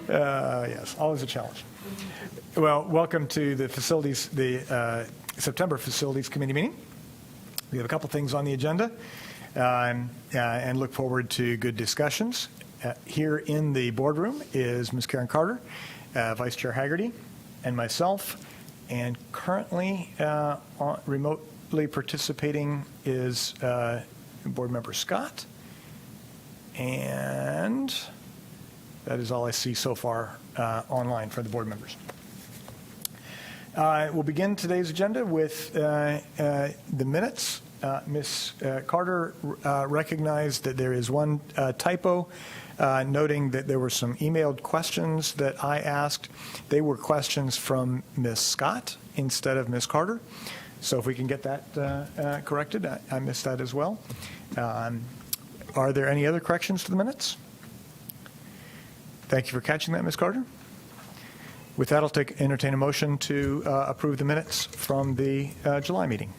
Yes, always a challenge. Well, welcome to the September Facilities Committee meeting. We have a couple things on the agenda and look forward to good discussions. Here in the boardroom is Ms. Karen Carter, Vice Chair Haggerty, and myself. And currently remotely participating is Board Member Scott. And that is all I see so far online for the board members. We'll begin today's agenda with the minutes. Ms. Carter recognized that there is one typo, noting that there were some emailed questions that I asked. They were questions from Ms. Scott instead of Ms. Carter. So if we can get that corrected, I missed that as well. Are there any other corrections to the minutes? Thank you for catching that, Ms. Carter. With that, I'll entertain a motion to approve the minutes from the July meeting.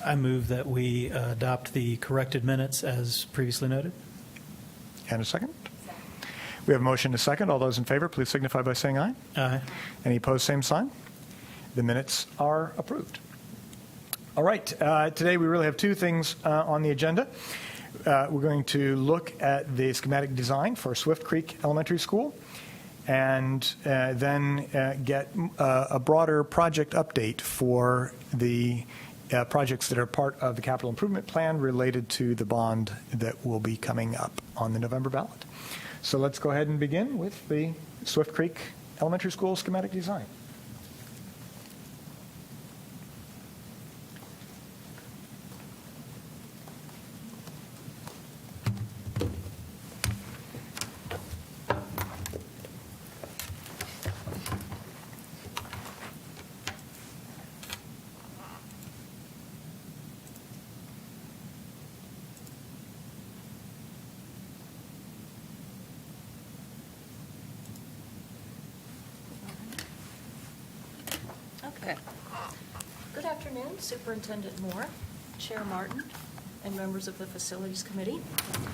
I move that we adopt the corrected minutes as previously noted. And a second? We have a motion and a second. All those in favor, please signify by saying aye. Aye. Any opposed, same sign. The minutes are approved. All right. Today we really have two things on the agenda. We're going to look at the schematic design for Swift Creek Elementary School and then get a broader project update for the projects that are part of the capital improvement plan related to the bond that will be coming up on the November ballot. So let's go ahead and begin with the Swift Creek Elementary School schematic design. Okay. Good afternoon, Superintendent Moore, Chair Martin, and members of the Facilities Committee.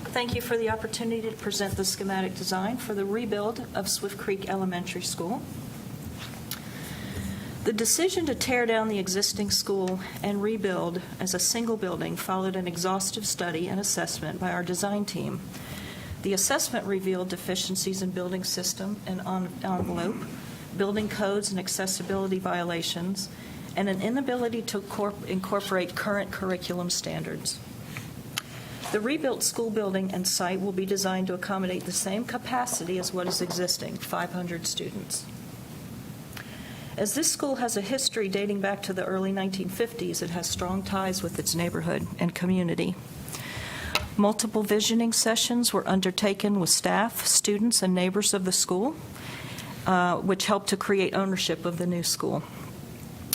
Thank you for the opportunity to present the schematic design for the rebuild of Swift Creek Elementary School. The decision to tear down the existing school and rebuild as a single building followed an exhaustive study and assessment by our design team. The assessment revealed deficiencies in building system and envelope, building codes and accessibility violations, and an inability to incorporate current curriculum standards. The rebuilt school building and site will be designed to accommodate the same capacity as what is existing, 500 students. As this school has a history dating back to the early 1950s, it has strong ties with its neighborhood and community. Multiple visioning sessions were undertaken with staff, students, and neighbors of the school, which helped to create ownership of the new school.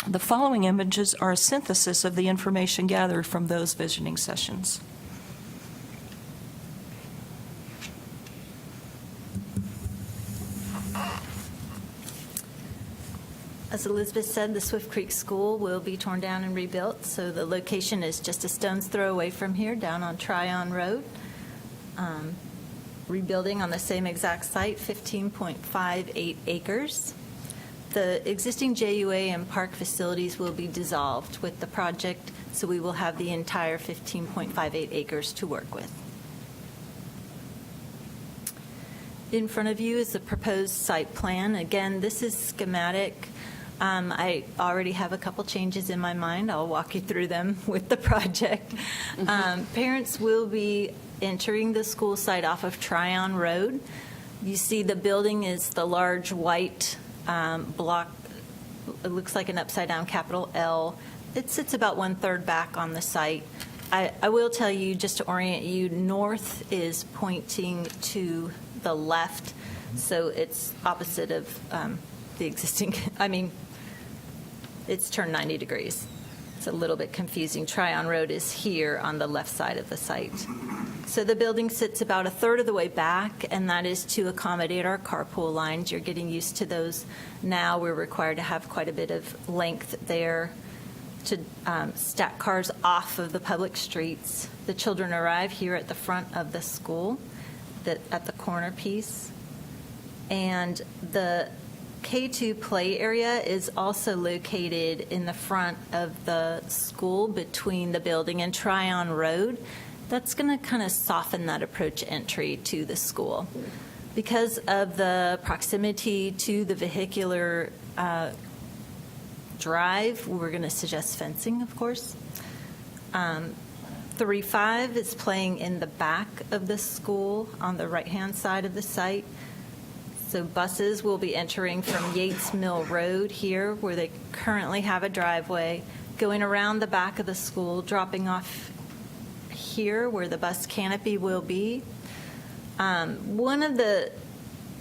The following images are a synthesis of the information gathered from those visioning sessions. As Elizabeth said, the Swift Creek School will be torn down and rebuilt, so the location is just a stone's throw away from here, down on Tryon Road. Rebuilding on the same exact site, 15.58 acres. The existing JUA and park facilities will be dissolved with the project, so we will have the entire 15.58 acres to work with. In front of you is the proposed site plan. Again, this is schematic. I already have a couple changes in my mind. I'll walk you through them with the project. Parents will be entering the school site off of Tryon Road. You see the building is the large white block. It looks like an upside-down capital L. It sits about 1/3 back on the site. I will tell you, just to orient you, north is pointing to the left, so it's opposite of the existing, it's turned 90 degrees. It's a little bit confusing. Tryon Road is here on the left side of the site. So the building sits about 1/3 of the way back, and that is to accommodate our carpool lines. You're getting used to those now. We're required to have quite a bit of length there to stack cars off of the public streets. The children arrive here at the front of the school. at the corner piece. And the K2 play area is also located in the front of the school between the building and Tryon Road. That's going to kind of soften that approach entry to the school. Because of the proximity to the vehicular drive, we're going to suggest fencing, of course. 3-5 is playing in the back of the school on the right-hand side of the site. So buses will be entering from Yates Mill Road here, where they currently have a driveway, going around the back of the school, dropping off here where the bus canopy will be. One of the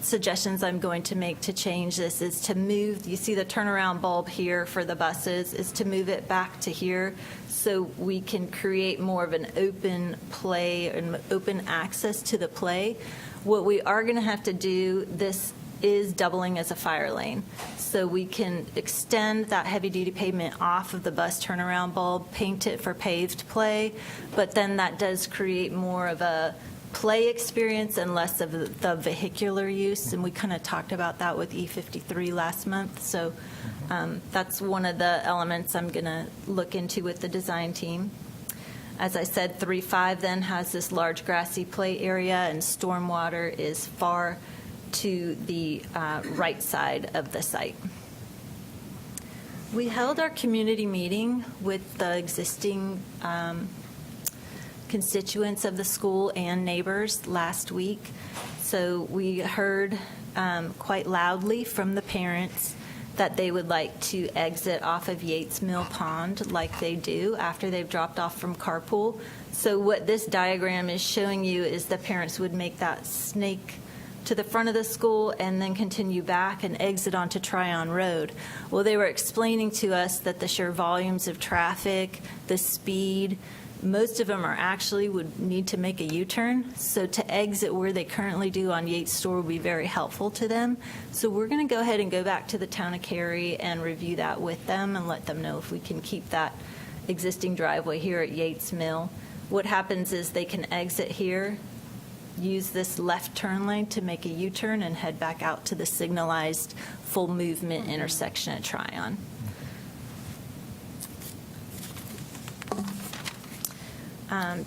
suggestions I'm going to make to change this is to move, you see the turnaround bulb here for the buses, is to move it back to here so we can create more of an open play and open access to the play. What we are going to have to do, this is doubling as a fire lane. So we can extend that heavy-duty pavement off of the bus turnaround bulb, paint it for paved play, but then that does create more of a play experience and less of the vehicular use, and we kind of talked about that with E53 last month. So that's one of the elements I'm going to look into with the design team. As I said, 3-5 then has this large grassy play area, and stormwater is far to the right side of the site. We held our community meeting with the existing constituents of the school and neighbors last week. So we heard quite loudly from the parents that they would like to exit off of Yates Mill Pond like they do after they've dropped off from carpool. So what this diagram is showing you is the parents would make that snake to the front of the school and then continue back and exit onto Tryon Road. Well, they were explaining to us that the sheer volumes of traffic, the speed, most of them are actually would need to make a U-turn. So to exit where they currently do on Yates Store would be very helpful to them. So we're going to go ahead and go back to the town of Cary and review that with them and let them know if we can keep that existing driveway here at Yates Mill. What happens is they can exit here, use this left turn lane to make a U-turn and head back out to the signalized full movement intersection at Tryon.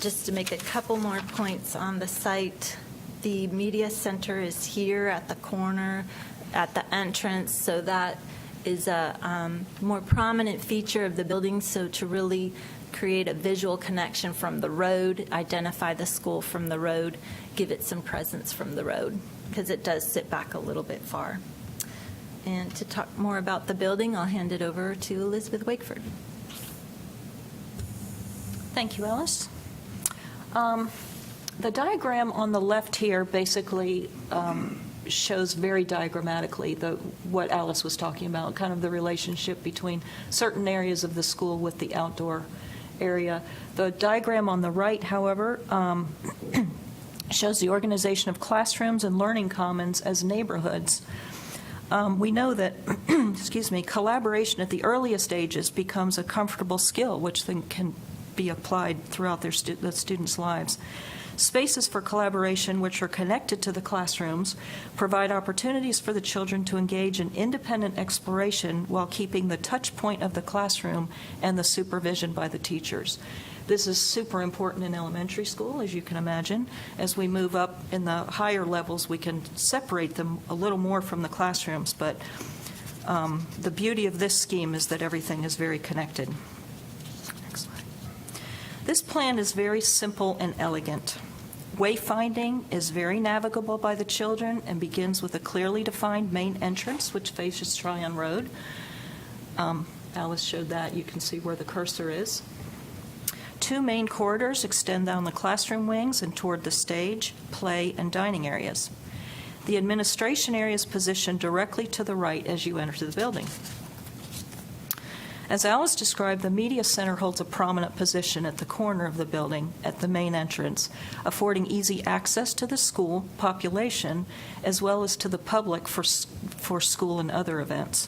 Just to make a couple more points on the site, the media center is here at the corner, at the entrance, so that is a more prominent feature of the building, so to really create a visual connection from the road, identify the school from the road, give it some presence from the road, because it does sit back a little bit far. And to talk more about the building, I'll hand it over to Elizabeth Wakeford. Thank you, Alice. The diagram on the left here basically shows very diagrammatically what Alice was talking about, kind of the relationship between certain areas of the school with the outdoor area. The diagram on the right, however, shows the organization of classrooms and learning commons as neighborhoods. We know that, excuse me, collaboration at the earliest ages becomes a comfortable skill, which then can be applied throughout the students' lives. Spaces for collaboration, which are connected to the classrooms, provide opportunities for the children to engage in independent exploration while keeping the touch point of the classroom and the supervision by the teachers. This is super important in elementary school, as you can imagine. As we move up in the higher levels, we can separate them a little more from the classrooms, but the beauty of this scheme is that everything is very connected. Next slide. This plan is very simple and elegant. Wayfinding is very navigable by the children and begins with a clearly defined main entrance, which faces Tryon Road. Alice showed that. You can see where the cursor is. Two main corridors extend down the classroom wings and toward the stage, play, and dining areas. The administration area is positioned directly to the right as you enter the building. As Alice described, the media center holds a prominent position at the corner of the building at the main entrance, affording easy access to the school population as well as to the public for school and other events.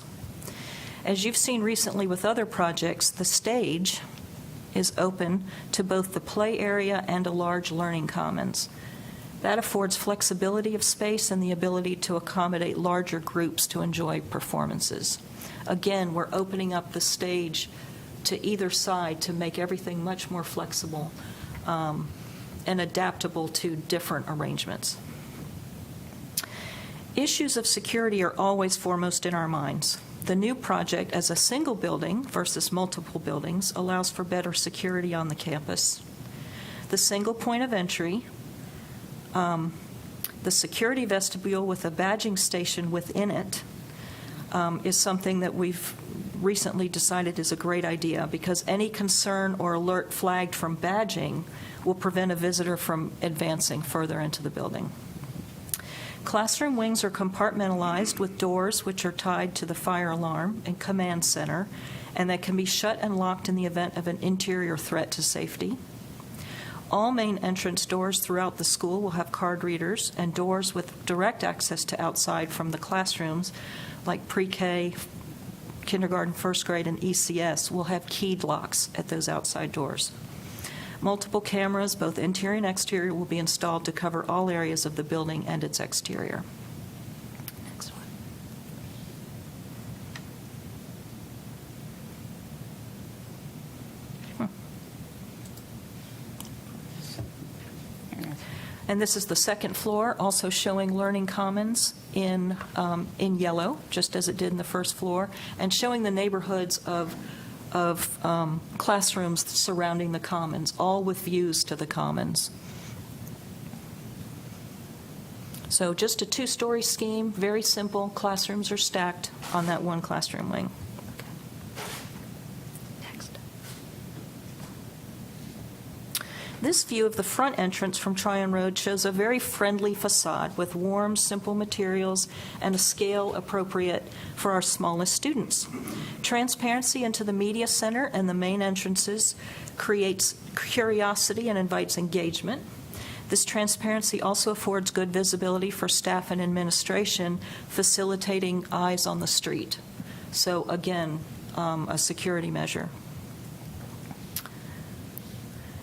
As you've seen recently with other projects, the stage is open to both the play area and a large learning commons. That affords flexibility of space and the ability to accommodate larger groups to enjoy performances. Again, we're opening up the stage to either side to make everything much more flexible and adaptable to different arrangements. Issues of security are always foremost in our minds. The new project as a single building versus multiple buildings allows for better security on the campus. The single point of entry, the security vestibule with a badging station within it, is something that we've recently decided is a great idea, because any concern or alert flagged from badging will prevent a visitor from advancing further into the building. Classroom wings are compartmentalized with doors which are tied to the fire alarm and command center, and that can be shut and locked in the event of an interior threat to safety. All main entrance doors throughout the school will have card readers, and doors with direct access to outside from the classrooms, like pre-K, kindergarten, first grade, and ECS, will have keyed locks at those outside doors. Multiple cameras, both interior and exterior, will be installed to cover all areas of the building and its exterior. Next one. And this is the second floor, also showing Learning Commons in yellow, just as it did in the first floor, and showing the neighborhoods of classrooms surrounding the commons, all with views to the commons. So just a two-story scheme, very simple. Classrooms are stacked on that one classroom wing. Next. This view of the front entrance from Tryon Road shows a very friendly facade with warm, simple materials and a scale appropriate for our smallest students. Transparency into the media center and the main entrances creates curiosity and invites engagement. This transparency also affords good visibility for staff and administration, facilitating eyes on the street. So again, a security measure.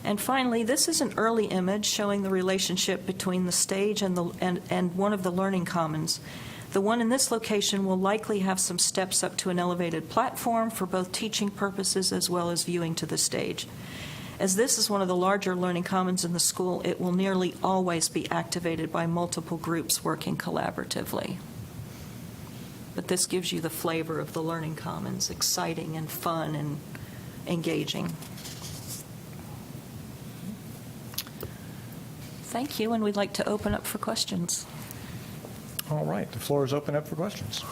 And finally, this is an early image showing the relationship between the stage and one of the learning commons. The one in this location will likely have some steps up to an elevated platform for both teaching purposes as well as viewing to the stage. As this is one of the larger learning commons in the school, it will nearly always be activated by multiple groups working collaboratively. But this gives you the flavor of the learning commons, exciting and fun and engaging. Thank you, and we'd like to open up for questions. All right, the floor is open up for questions.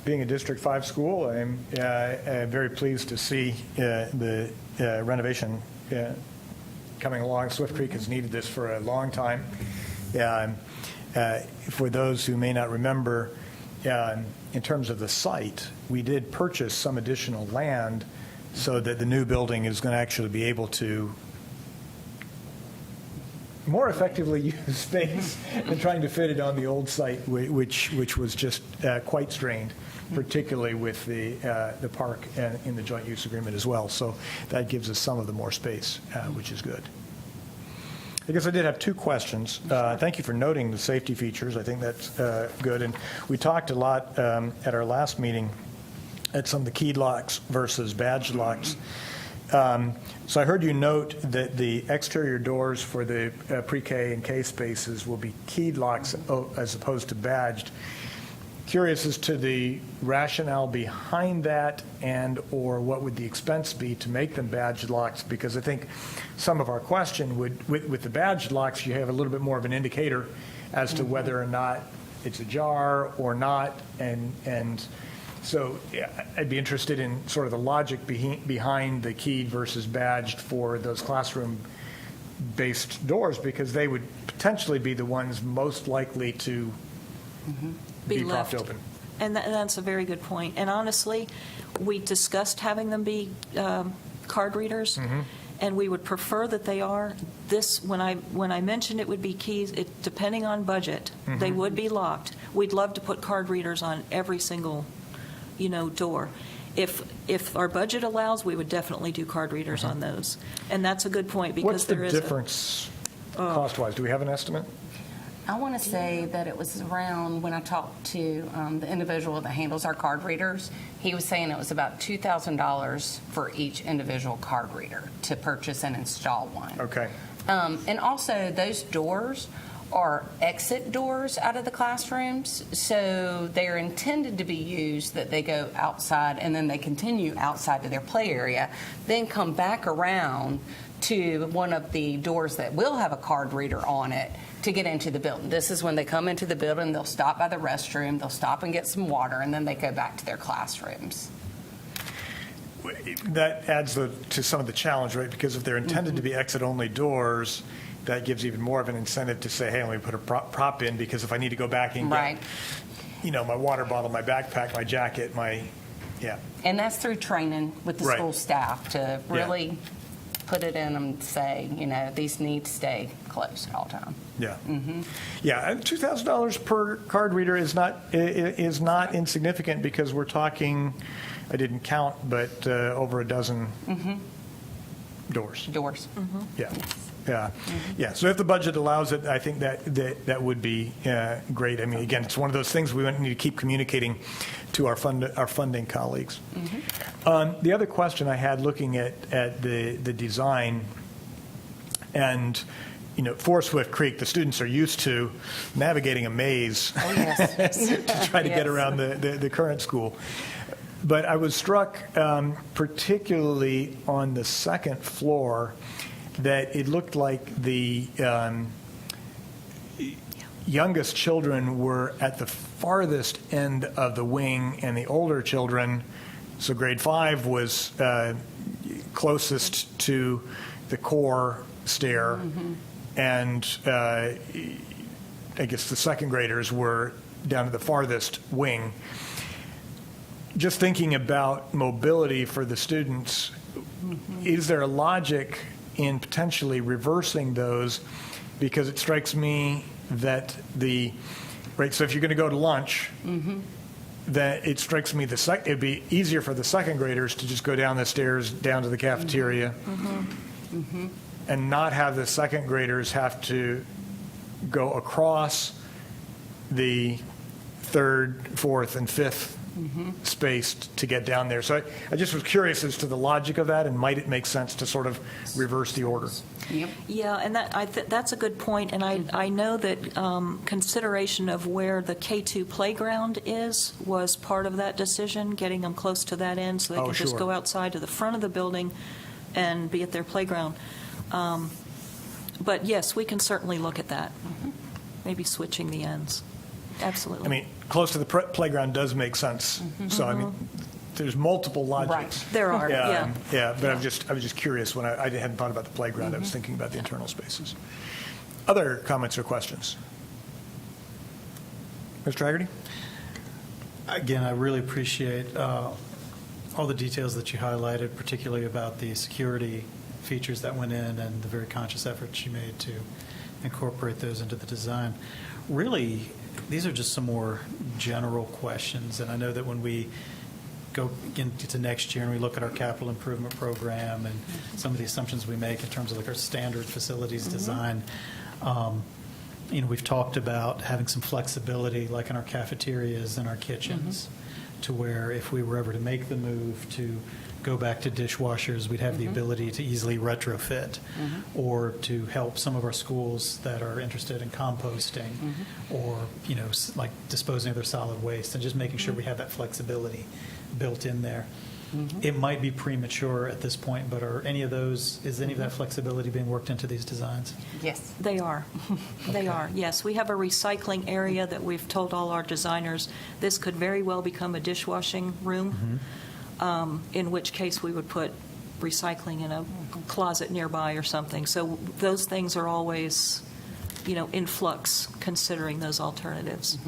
Being a District 5 school, I'm very pleased to see the renovation coming along. Swift Creek has needed this for a long time. For those who may not remember, in terms of the site, we did purchase some additional land so that the new building is going to actually be able to more effectively use space than trying to fit it on the old site, which was just quite strained, particularly with the park and in the joint use agreement as well. So that gives us some of the more space, which is good. I guess I did have two questions. Thank you for noting the safety features. I think that's good. And we talked a lot at our last meeting at some of the keyed locks versus badged locks. So I heard you note that the exterior doors for the pre-K and K spaces will be keyed locks as opposed to badged. Curious as to the rationale behind that, and or what would the expense be to make them badged locks, because I think some of our question would, with the badged locks, you have a little bit more of an indicator as to whether or not it's ajar or not, and so yeah, I'd be interested in sort of the logic behind the keyed versus badged for those classroom-based doors, because they would potentially be the ones most likely to be propped open. And that's a very good point. And honestly, we discussed having them be card readers, and we would prefer that they are. This, when I mentioned it would be keys, depending on budget, they would be locked. We'd love to put card readers on every single door. If our budget allows, we would definitely do card readers on those. And that's a good point, What's because the there is difference cost-wise? Do we have an estimate? I want to say that it was around, when I talked to the individual that handles our card readers, he was saying it was about $2,000 for each individual card reader to purchase and install one. Okay. And also, those doors are exit doors out of the classrooms, so they're intended to be used that they go outside and then they continue outside to their play area, then come back around to one of the doors that will have a card reader on it to get into the building. This is when they come into the building, they'll stop by the restroom, they'll stop and get some water, and then they go back to their classrooms. That adds to some of the challenge, right? Because if they're intended to be exit-only doors, that gives even more of an incentive to say, hey, let me put a prop in, because if I need to go back and Right. get, my water bottle, my backpack, my jacket, And that's through training with the Right. school staff to really put it in and say, these need to stay closed at all time. Yeah. Yeah, and $2,000 per card reader is not insignificant, because we're talking, I didn't count, but over a dozen doors. Doors. Yeah. Yeah. Yeah. So if the budget allows it, I think that would be great. I mean, again, it's one of those things we need to keep communicating to our funding colleagues. The other question I had, looking at the design, and for Swift Creek, the students are used to navigating a maze Oh, yes. to try to get Yes. around the current school. But I was struck particularly on the second floor that it looked like the youngest children were at the farthest end of the wing, and the older children, so grade 5 was closest to the core stair, and I guess the second graders were down to the farthest wing. Just thinking about mobility for the students, is there a logic in potentially reversing those? Because it strikes me that so if you're going to go to lunch, that it strikes me it'd be easier for the second graders to just go down the stairs down to the cafeteria and not have the second graders have to go across the third, fourth, and fifth space to get down there. So I just was curious as to the logic of that, and might it make sense to sort of reverse the order? Yep. Yeah, and that's a good point, and I know that consideration of where the K2 playground was part of that decision, getting them close to that end so they can just sure. go outside to the front of the building and be at their playground. But yes, we can certainly look at that, maybe switching the ends. Absolutely. I mean, close to the playground does make sense. So, I mean, there's multiple logics. Right. There are, yeah. Yeah, but I was just curious when I hadn't thought about the playground. I was thinking about the internal spaces. Other comments or questions? Mr. Haggerty? Again, I really appreciate all the details that you highlighted, particularly about the security features that went in and the very conscious efforts you made to incorporate those into the design. Really, these are just some more general questions, and I know that when we go into next year and we look at our capital improvement program and some of the assumptions we make in terms of like our standard facilities design, we've talked about having some flexibility, like in our cafeterias and our kitchens, to where if we were ever to make the move to go back to dishwashers, we'd have the ability to easily retrofit, or to help some of our schools that are interested in composting, or like disposing of their solid waste, and just making sure we have that flexibility built in there. It might be premature at this point, but is any of that flexibility being worked into these designs? Yes. They are. They are, yes. We have a recycling area that we've told all our designers, this could very well become a dishwashing room, in which case we would put recycling in a closet nearby or something. So those things are always, in flux, considering those alternatives.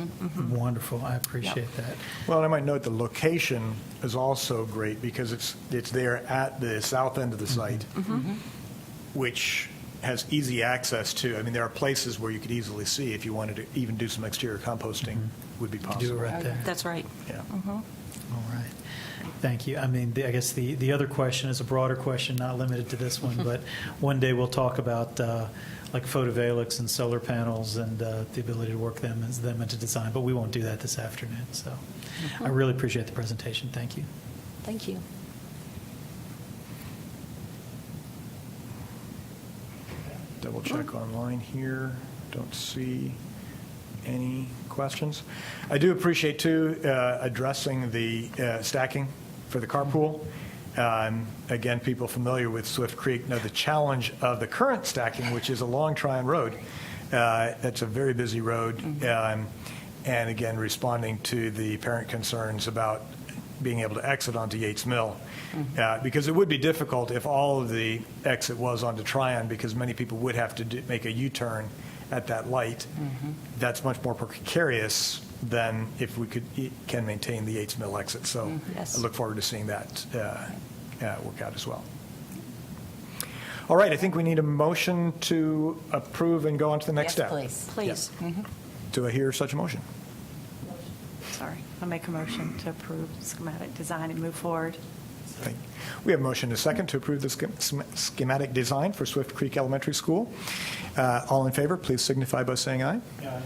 Wonderful. I appreciate that. Well, and I might note the location is also great, because it's there at the south end of the site, which has easy access to, there are places where you could easily see if you wanted to even do some exterior composting would be possible. Do it right there. That's right. Yeah. All right. Thank you. I mean, I guess the other question is a broader question, not limited to this one, but one day we'll talk about like photovoltaics and solar panels and the ability to work them into design, but we won't do that this afternoon. So I really appreciate the presentation. Thank you. Thank you. Double check online here. Don't see any questions. I do appreciate, too, addressing the stacking for the carpool. Again, people familiar with Swift Creek know the challenge of the current stacking, which is a long Tryon Road. That's a very busy road. And again, responding to the parent concerns about being able to exit onto Yates Mill. Because it would be difficult if all of the exit was onto Tryon, because many people would have to make a U-turn at that light. That's much more precarious than if we can maintain the Yates Mill exit. So Yes. I look forward to seeing that work out as well. All right, I think we need a motion to approve and go on to the next Yes, step. please. Please. Do I hear such a motion? Sorry, I'll make a motion to approve schematic design and move forward. Thank you. We have a motion and a second to approve the schematic design for Swift Creek Elementary School. All in favor, please signify by saying aye. Aye.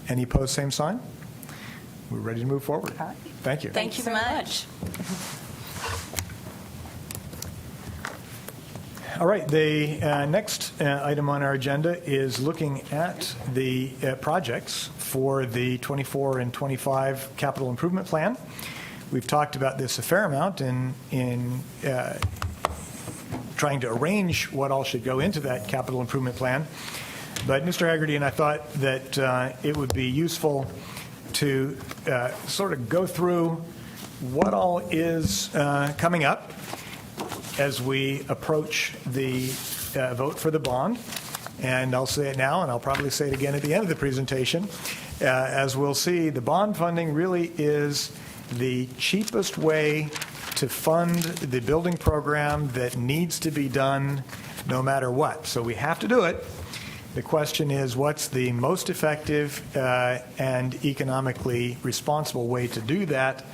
Any opposed, same sign. We're ready to move forward. All right. Thank you. Thank you very much. All right, the next item on our agenda is looking at the projects for the 24 and 25 capital improvement plan. We've talked about this a fair amount in trying to arrange what all should go into that capital improvement plan. But Mr. Haggerty and I thought that it would be useful to sort of go through what all is coming up as we approach the vote for the bond. And I'll say it now, and I'll probably say it again at the end of the presentation. As we'll see, the bond funding really is the cheapest way to fund the building program that needs to be done no matter what. So we have to do it. The question is, what's the most effective and economically responsible way to do that?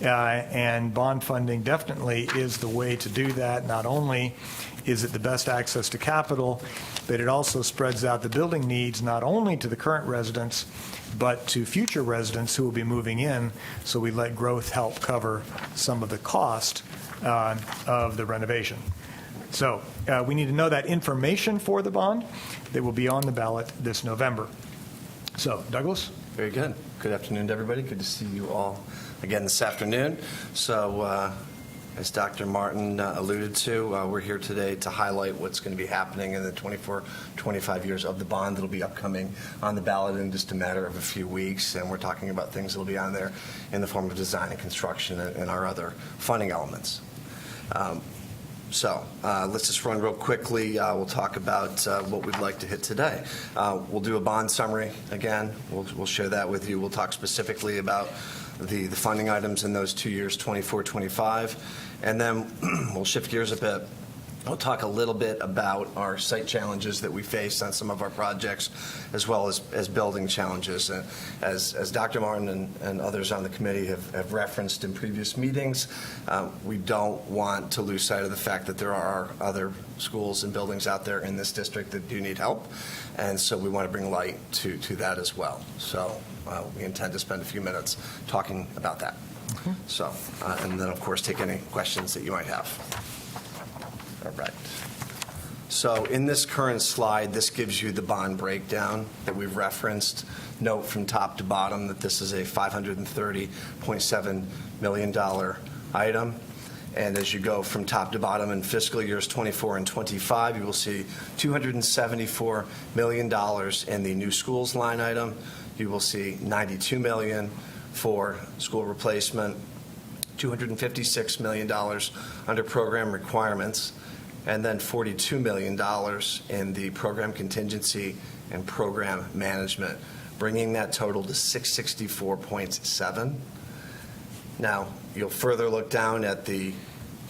And bond funding definitely is the way to do that. Not only is it the best access to capital, but it also spreads out the building needs not only to the current residents, but to future residents who will be moving in, so we let growth help cover some of the cost of the renovation. So we need to know that information for the bond that will be on the ballot this November. So, Douglas? Very good. Good afternoon to everybody. Good to see you all again this afternoon. So, as Dr. Martin alluded to, we're here today to highlight what's going to be happening in the 24, 25 years of the bond that will be upcoming on the ballot in just a matter of a few weeks. And we're talking about things that will be on there in the form of design and construction and our other funding elements. So let's just run real quickly. We'll talk about what we'd like to hit today. We'll do a bond summary again. We'll share that with you. We'll talk specifically about the funding items in those 2 years, 24, 25. And then we'll shift gears a bit. We'll talk a little bit about our site challenges that we face on some of our projects, as well as building challenges. As Dr. Martin and others on the committee have referenced in previous meetings, we don't want to lose sight of the fact that there are other schools and buildings out there in this district that do need help, and so we want to bring light to that as well. So we intend to spend a few minutes talking about that. So, and then, of course, take any questions that you might have. All right. So in this current slide, this gives you the bond breakdown that we've referenced. Note from top to bottom that this is a $530.7 million item. And as you go from top to bottom in fiscal years 24 and 25, you will see $274 million in the new schools line item. You will see $92 million for school replacement, $256 million under program requirements, and then $42 million in the program contingency and program management, bringing that total to $664.7. Now, you'll further look down at the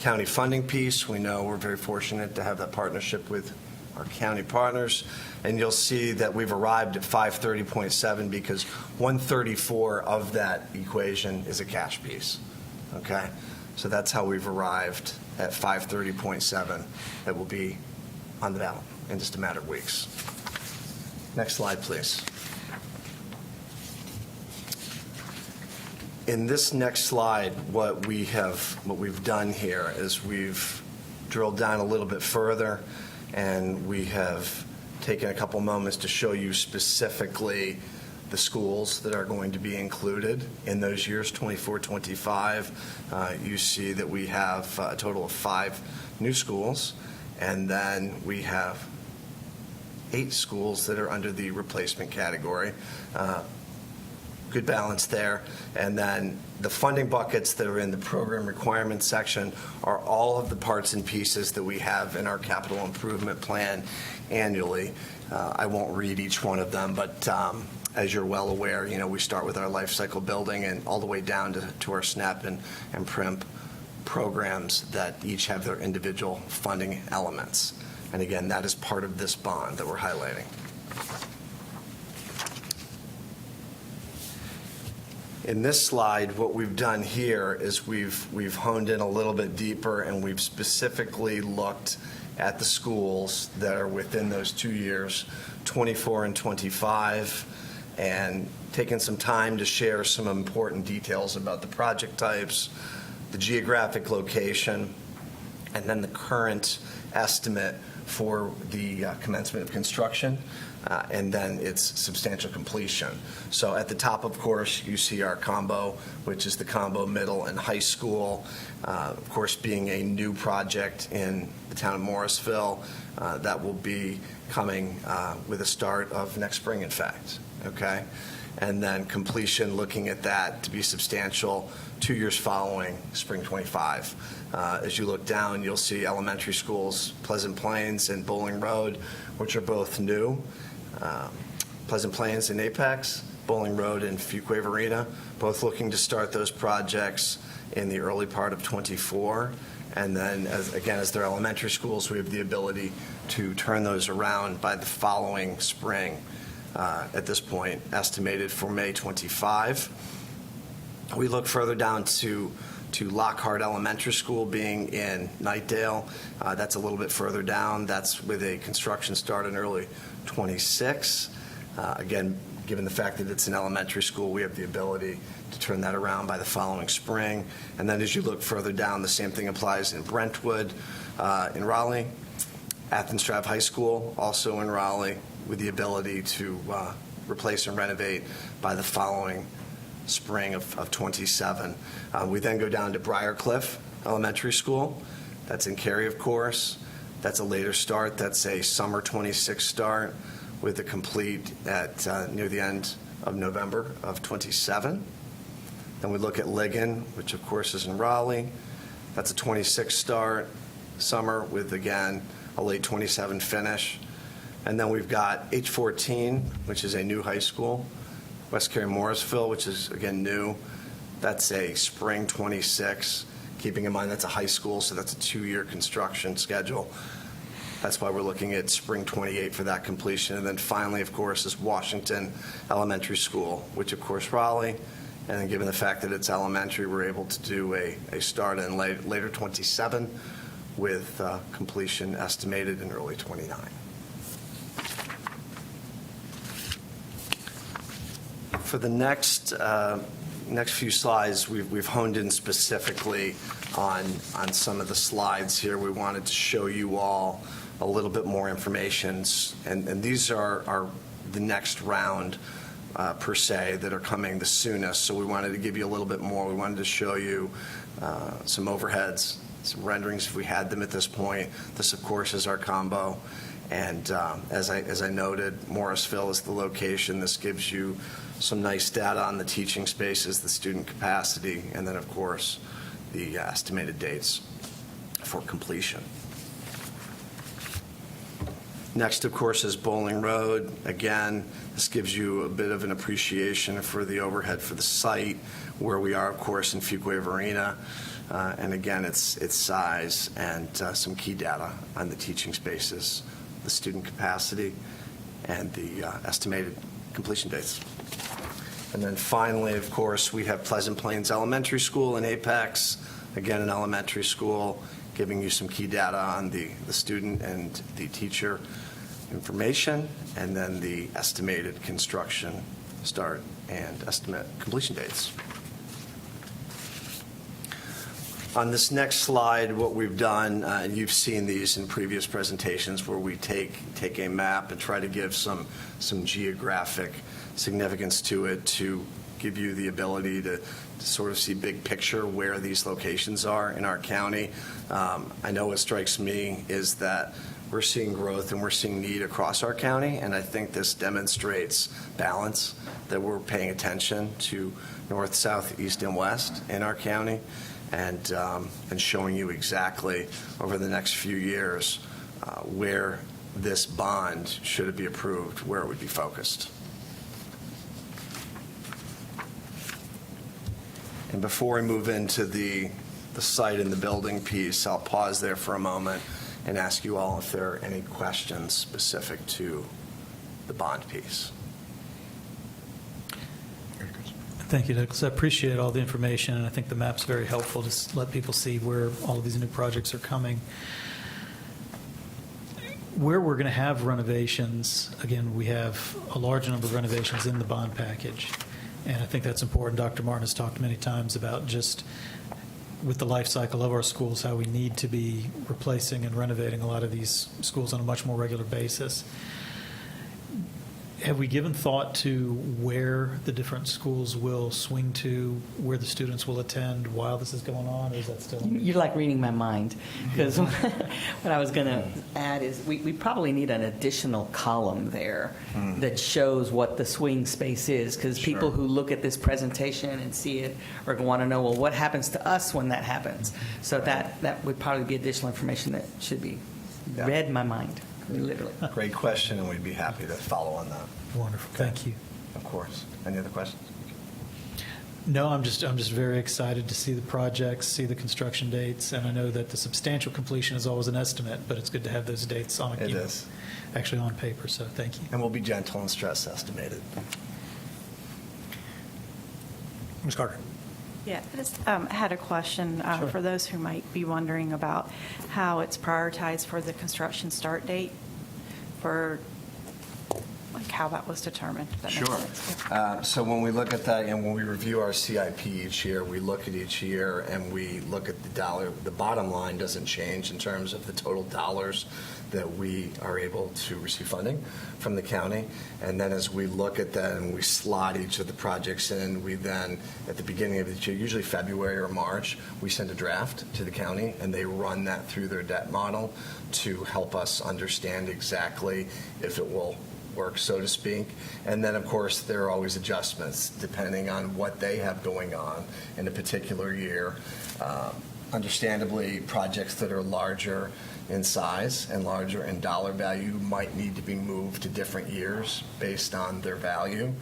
county funding piece. We know we're very fortunate to have that partnership with our county partners, and you'll see that we've arrived at 530.7 because 134 of that equation is a cash piece. Okay? So that's how we've arrived at 530.7 that will be on the ballot in just a matter of weeks. Next slide, please. In this next slide, what we've done here is we've drilled down a little bit further, and we have taken a couple moments to show you specifically the schools that are going to be included in those years, 24, 25. You see that we have a total of 5 new schools, and then we have 8 schools that are under the replacement category. Good balance there. And then the funding buckets that are in the program requirements section are all of the parts and pieces that we have in our capital improvement plan annually. I won't read each one of them, but as you're well aware, we start with our life cycle building and all the way down to our SNAP and PRIMP programs that each have their individual funding elements. And again, that is part of this bond that we're highlighting. In this slide, what we've done here is we've honed in a little bit deeper, and we've specifically looked at the schools that are within those 2 years, 24 and 25, and taken some time to share some important details about the project types, the geographic location, and then the current estimate for the commencement of construction, and then its substantial completion. So at the top, of course, you see our combo, which is the combo middle and high school. Of course, being a new project in the town of Morrisville, that will be coming with a start of next spring, in fact. Okay? And then completion, looking at that to be substantial 2 years following spring 25. As you look down, you'll see elementary schools, Pleasant Plains and Bowling Road, which are both new. Pleasant Plains and Apex, Bowling Road and Fuquay Arena, both looking to start those projects in the early part of 24. And then, as they're elementary schools, we have the ability to turn those around by the following spring. At this point, estimated for May 25. We look further down to Lockhart Elementary School being in Knightdale. That's a little bit further down. That's with a construction start in early 26. Again, given the fact that it's an elementary school, we have the ability to turn that around by the following spring. And then as you look further down, the same thing applies in Brentwood, in Raleigh. Athens Drive High School, also in Raleigh, with the ability to replace and renovate by the following spring of 27. We then go down to Briarcliff Elementary School. That's in Cary, of course. That's a later start. That's a summer 26 start with a complete at near the end of November of 27. Then we look at Ligon, which of course is in Raleigh. That's a 26 start summer with, again, a late 27 finish. And then we've got H14, which is a new high school, West Cary Morrisville, which is, again, new. That's a spring 26. Keeping in mind that's a high school, so that's a 2-year construction schedule. That's why we're looking at spring 28 for that completion. And then finally, of course, is Washington Elementary School, which, of course, Raleigh. And then given the fact that it's elementary, we're able to do a start in later 27 with completion estimated in early 29. For the next few slides, we've honed in specifically on some of the slides here. We wanted to show you all a little bit more information, and these are the next round per se that are coming the soonest. So we wanted to give you a little bit more. We wanted to show you some overheads, some renderings if we had them at this point. This, of course, is our combo. And as I noted, Morrisville is the location. This gives you some nice data on the teaching spaces, the student capacity, and then, of course, the estimated dates for completion. Next, of course, is Bowling Road. Again, this gives you a bit of an appreciation for the overhead for the site, where we are, of course, in Fuquay Arena. And again, its size and some key data on the teaching spaces, the student capacity, and the estimated completion dates. And then finally, of course, we have Pleasant Plains Elementary School in Apex. again, an elementary school, giving you some key data on the student and the teacher information, and then the estimated construction start and estimate completion dates. On this next slide, what we've done, and you've seen these in previous presentations, where we take a map and try to give some geographic significance to it to give you the ability to sort of see big picture where these locations are in our county. I know what strikes me is that we're seeing growth and we're seeing need across our county, and I think this demonstrates balance, that we're paying attention to north, south, east, and west in our county, and showing you exactly over the next few years where this bond, should it be approved, where it would be focused. And before we move into the site and the building piece, I'll pause there for a moment and ask you all if there are any questions specific to the bond piece. Thank you, Douglas. I appreciate all the information, and I think the map's very helpful to let people see where all of these new projects are coming. Where we're going to have renovations, again, we have a large number of renovations in the bond package, and I think that's important. Dr. Martin has talked many times about just with the life cycle of our schools, how we need to be replacing and renovating a lot of these schools on a much more regular basis. Have we given thought to where the different schools will swing to, where the students will attend while this is going on, or is that still? You're like reading my mind, because what I was going to add is we probably need an additional column there that shows what the swing space is, because people who look at this presentation and see it are going to want to know, well, what happens to us when that happens? So that would probably be additional information that should be read my mind. Literally. Great question, and we'd be happy to follow on that. Wonderful. Thank you. Of course. Any other questions? No, I'm just very excited to see the projects, see the construction dates, and I know that the substantial completion is always an estimate, but it's good to have those dates on It is. actually on paper. So thank you. And we'll be gentle and stress estimated. Ms. Carter. Yeah, I just had a question for those who might be wondering about how it's prioritized for the construction start date, for like how that was determined. If that makes Sure. sense. Yeah. So when we look at that, and when we review our CIP each year, we look at each year and we look at the dollar. The bottom line doesn't change in terms of the total dollars that we are able to receive funding from the county. And then as we look at that and we slot each of the projects in, we then, at the beginning of each year, usually February or March, we send a draft to the county, and they run that through their debt model to help us understand exactly if it will work, so to speak. And then, of course, there are always adjustments depending on what they have going on in a particular year. Understandably, projects that are larger in size and larger in dollar value might need to be moved to different years based on their value.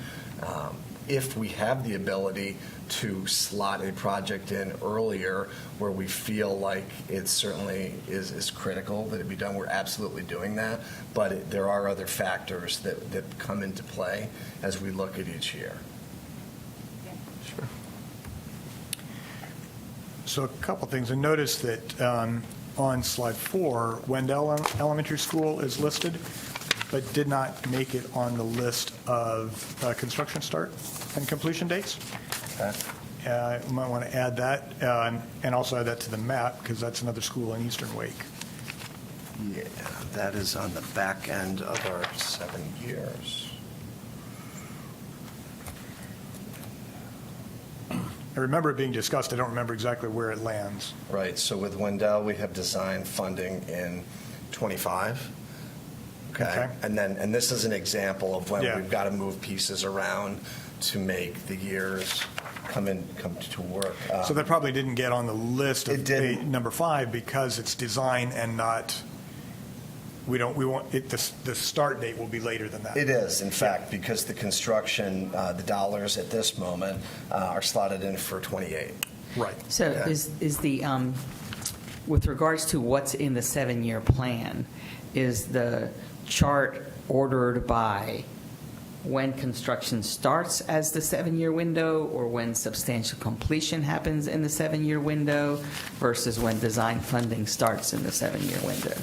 If we have the ability to slot a project in earlier where we feel like it certainly is critical that it be done, we're absolutely doing that. But there are other factors that come into play as we look at each year. Sure. So a couple things. I noticed that on slide 4, Wendell Elementary School is listed, but did not make it on the list of construction start and completion dates. Okay. You might want to add that, and also add that to the map, because that's another school in Eastern Wake. Yeah, that is on the back end of our 7 years. I remember it being discussed. I don't remember exactly where it lands. Right, so with Wendell, we have design funding in 25. Okay. And this is an example of when we've got to move pieces around to make the years come to work. So that probably didn't get on the list It of didn't. number 5 because it's design and not. We want it. The start date will be later than that. It is, in fact, because the construction, the dollars at this moment are slotted in for 28. Right. So Yeah. is the, with regards to what's in the 7-year plan, is the chart ordered by when construction starts as the 7-year window, or when substantial completion happens in the 7-year window, versus when design funding starts in the 7-year window?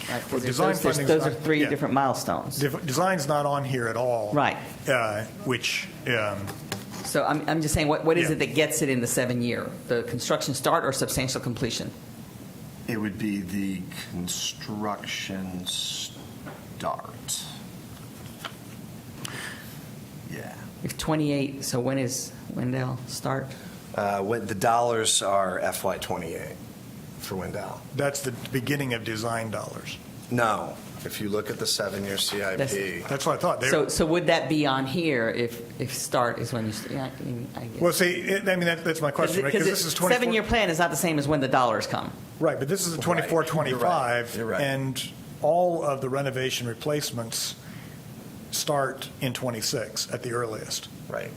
Right, 'cause Well, there's design those- funding's those are not- 3 yeah. different milestones. Design's not on here at all. Right. Which, So I'm just saying, what is Yeah. it that gets it in the 7-year? The construction start or substantial completion? It would be the construction start. Yeah. If 28, so when they'll start? When the dollars are FY '28 for Wendell. that's the beginning of design dollars. No, if you look at the 7-year That's- CIP, That's what I thought. So would that be on here if start is when you, yeah, I guess. Well, see, that's my question, right? Because this is 24. 7-year plan is not the same as when the dollars come. Right, but this is a Right. 24, 25. You're right. And all of the renovation replacements start in 26 at the earliest. right.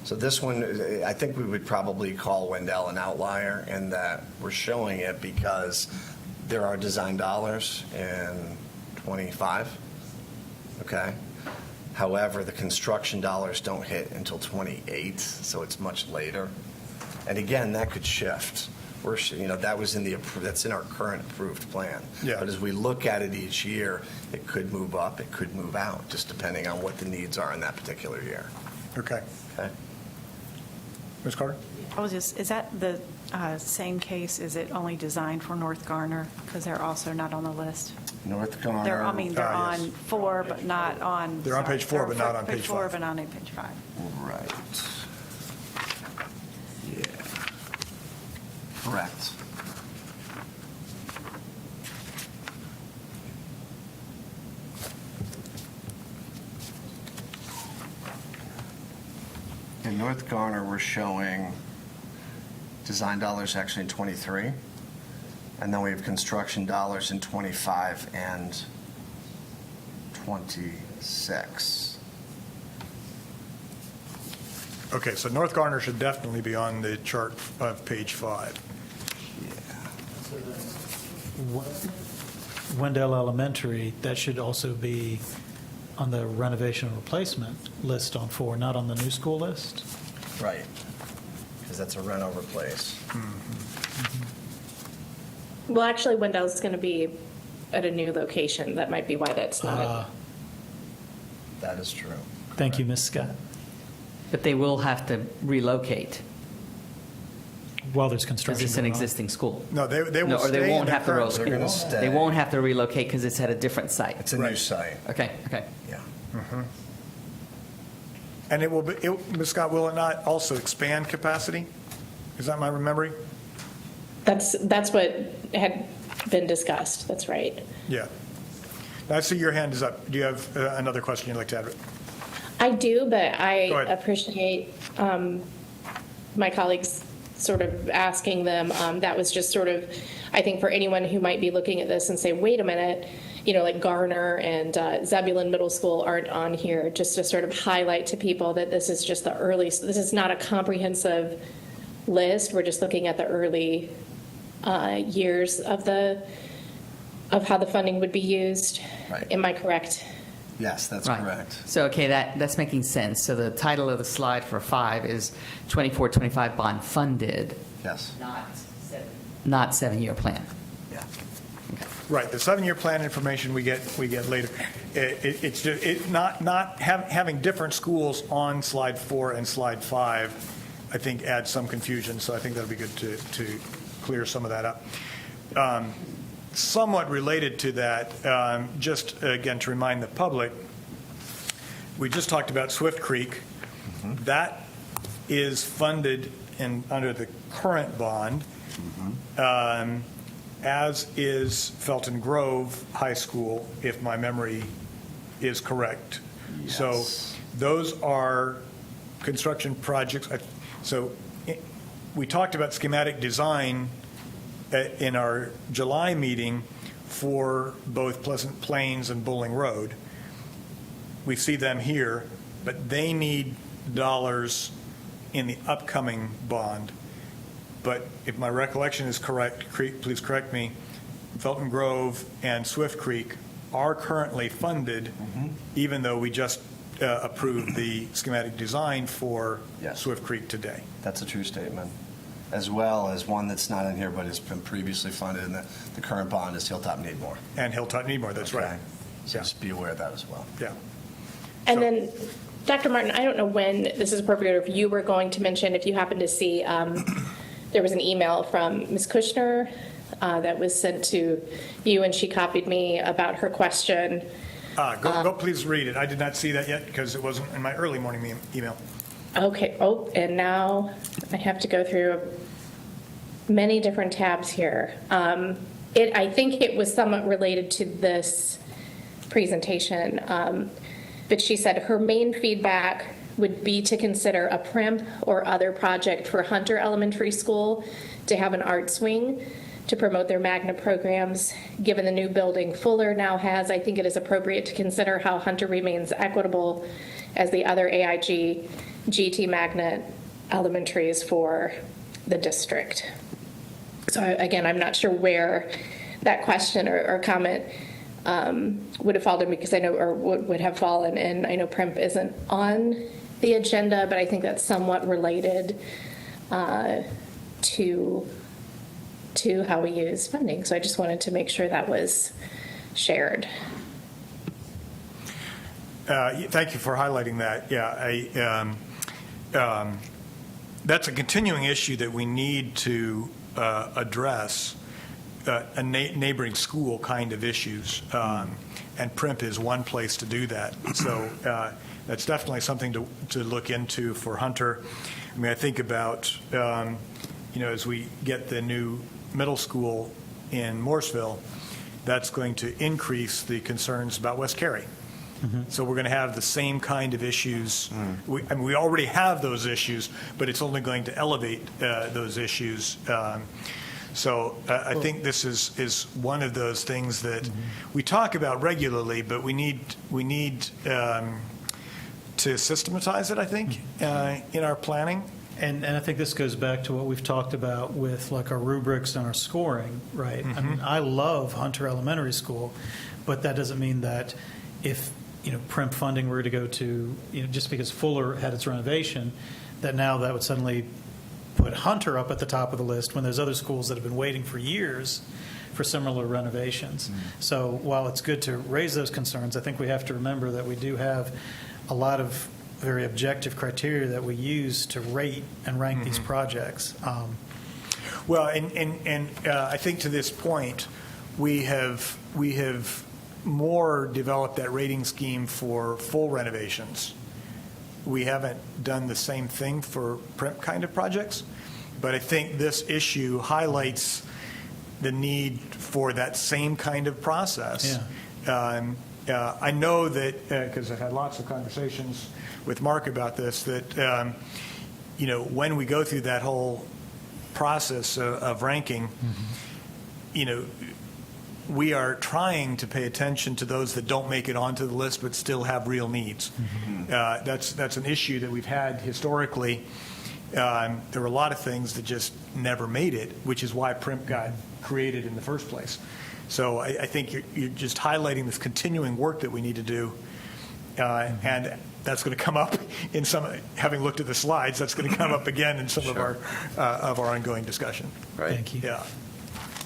So this one, I think we would probably call Wendell an outlier in that we're showing it because there are design dollars in 25, okay? However, the construction dollars don't hit until 28, so it's much later. And again, that could shift. That was that's in our current approved plan. Yeah. But as we look at it each year, it could move up, it could move out, just depending on what the needs are in that particular year. Okay. Okay? Ms. Carter? Is that the same case? Is it only designed for North Garner? Because they're also not on the list. North Garner. They're yes. on 4, but not on. They're on page 4, but not on page 4, 5. but not on page 5. Right. Yeah. Correct. In North Garner, we're showing design dollars actually in 23, and then we have construction dollars in 25 and 26. Okay, so North Garner should definitely be on the chart of page 5. Wendell Elementary, that should also be on the renovation and replacement list on 4, not on the new school list? Right, because that's a rent over place. Well, actually, Wendell's going to be at a new location. That might be why that's not. That is true. Thank you, Ms. Scott. But they will have to relocate, While there's because construction it's an going on. existing school. No, they will No, or stay they in won't their have to current relocate. They're gonna stay. They won't have to relocate because it's at a different site. It's a new site. Okay. Yeah. And it will be, Ms. Scott, will it not also expand capacity? Is that my remembering? That's what had been discussed. That's right. Yeah. Now, I see your hand is up. Do you have another question you'd like to add? I do, but Go I ahead. appreciate my colleagues sort of asking them. That was just sort of, I think, for anyone who might be looking at this and say, wait a minute, like Garner and Zebulon Middle School aren't on here, just to sort of highlight to people that this is just the early, this is not a comprehensive list. We're just looking at the early years of how the funding would be used. Right. Am I correct? Yes, that's Right. correct. So, okay, that's making sense. So the title of the slide for 5 is 24-25 bond funded, Yes. not 7-year plan. Yeah. Right, the 7-year plan information we get later. It's just, having different schools on slide 4 and slide 5, I think adds some confusion, so I think that'll be good to clear some of that up. Somewhat related to that, just again to remind the public, we just talked about Swift Creek. That is funded under the current bond, as is Felton Grove High School, if my memory is correct. So Yes. those are construction projects. So we talked about schematic design in our July meeting for both Pleasant Plains and Bowling Road. We see them here, but they need dollars in the upcoming bond. But if my recollection is correct, please correct me, Felton Grove and Swift Creek are currently funded, even though we just approved the schematic design for Yes. Swift Creek today. That's a true statement, as well as one that's not in here but has been previously funded, and the current bond is Hilltop Needmore. And Hilltop Needmore, that's Okay? right. So Yeah. just be aware of that as well. Yeah. And So- then, Dr. Martin, I don't know when this is appropriate, or if you were going to mention, if you happen to see, there was an email from Ms. Kushner that was sent to you, and she copied me about her question. Go, please read it. I did not see that yet because it wasn't in my early morning email. Okay, oh, and now I have to go through many different tabs here. I think it was somewhat related to this presentation, but she said her main feedback would be to consider a PRIMP or other project for Hunter Elementary School to have an arts wing to promote their magnet programs. Given the new building Fuller now has, I think it is appropriate to consider how Hunter remains equitable as the other AIG GT magnet elementaries for the district. So again, I'm not sure where that question or comment would have fallen, because I know, or would have fallen, and I know PRIMP isn't on the agenda, but I think that's somewhat related to how we use funding. So I just wanted to make sure that was shared. Thank you for highlighting that. Yeah, that's a continuing issue that we need to address, a neighboring school kind of issues, and PRIMP is one place to do that. So that's definitely something to look into for Hunter. I mean, I think about, as we get the new middle school in Morrisville, that's going to increase the concerns about West Cary. So we're going to have the same kind of issues. We already have those issues, but it's only going to elevate those issues. So I think this is one of those things that we talk about regularly, but we need to systematize it, I think, in our planning. And I think this goes back to what we've talked about with like our rubrics and our scoring, right? I mean, I love Hunter Elementary School, but that doesn't mean that if, PRIMP funding were to go to, just because Fuller had its renovation, that now that would suddenly put Hunter up at the top of the list when there's other schools that have been waiting for years for similar renovations. So while it's good to raise those concerns, I think we have to remember that we do have a lot of very objective criteria that we use to rate and rank these projects. Well, and I think to this point, we have more developed that rating scheme for full renovations. We haven't done the same thing for PRIMP kind of projects, but I think this issue highlights the need for that same kind of process. Yeah. I know that, because I've had lots of conversations with Mark about this, that, when we go through that whole process of ranking, we are trying to pay attention to those that don't make it onto the list but still have real needs. That's an issue that we've had historically. There were a lot of things that just never made it, which is why PRIMP got created in the first place. So I think you're just highlighting this continuing work that we need to do, and that's going to come up in some, having looked at the slides, that's going to come up again in some of our ongoing discussion. Right. Thank you. Yeah.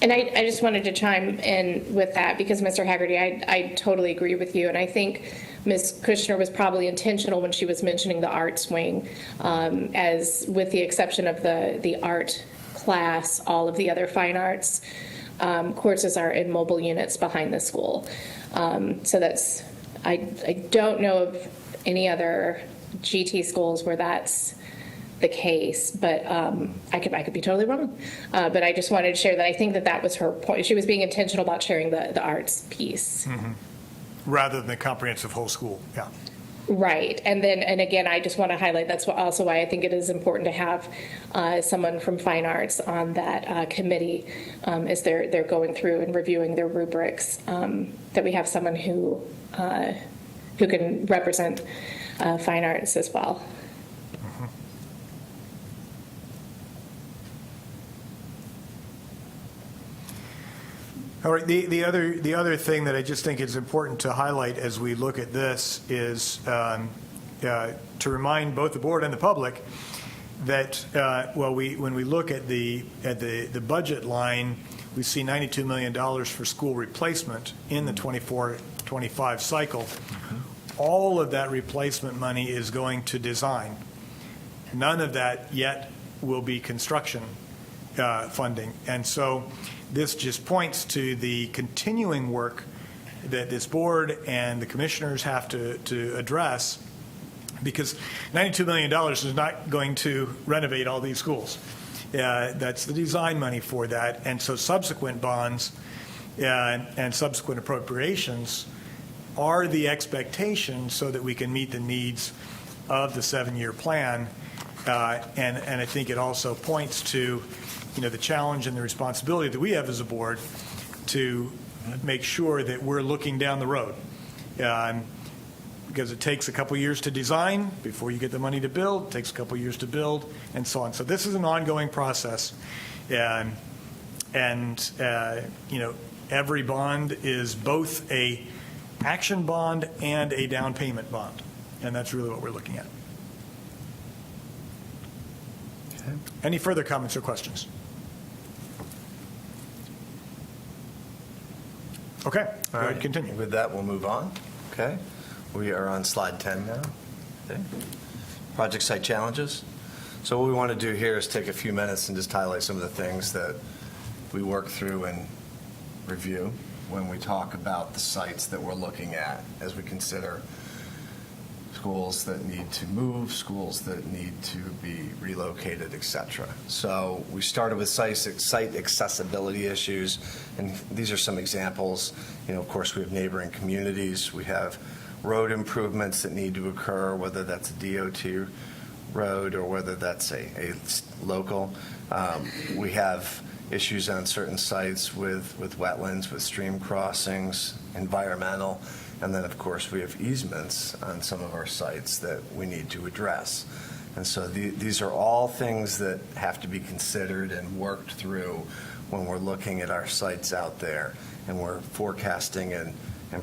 And I just wanted to chime in with that because, Mr. Haggerty, I totally agree with you. And I think Ms. Kushner was probably intentional when she was mentioning the arts wing, as with the exception of the art class, all of the other fine arts courses are in mobile units behind the school. So that's, I don't know of any other GT schools where that's the case, but I could be totally wrong. But I just wanted to share that I think that was her point. She was being intentional about sharing the arts piece. Rather than the comprehensive whole school, yeah. Right. And again, I just want to highlight that's also why I think it is important to have someone from Fine Arts on that committee as they're going through and reviewing their rubrics, that we have someone who can represent Fine Arts as well. All right, the other thing that I just think is important to highlight as we look at this is to remind both the board and the public that, when we look at the budget line, we see $92 million for school replacement in the 24-25 cycle. All of that replacement money is going to design. None of that yet will be construction funding. And so this just points to the continuing work that this board and the commissioners have to address, because $92 million is not going to renovate all these schools. That's the design money for that. And so subsequent bonds and subsequent appropriations are the expectation so that we can meet the needs of the 7-year plan. And I think it also points to, the challenge and the responsibility that we have as a board to make sure that we're looking down the road. Because it takes a couple years to design before you get the money to build. It takes a couple years to build, and so on. So this is an ongoing process. Every bond is both a action bond and a down payment bond. And that's really what we're looking at. Okay. Any further comments or questions? Okay, go ahead, continue. With that, we'll move on. Okay. We are on slide 10 now. Okay. Project site challenges. So what we want to do here is take a few minutes and just highlight some of the things that we work through and review when we talk about the sites that we're looking at as we consider schools that need to move, schools that need to be relocated, et cetera. So we started with site accessibility issues, and these are some examples. Of course, we have neighboring communities. We have road improvements that need to occur, whether that's a DOT road or whether that's a local. We have issues on certain sites with wetlands, with stream crossings, environmental, and then, of course, we have easements on some of our sites that we need to address. And so these are all things that have to be considered and worked through when we're looking at our sites out there and we're forecasting and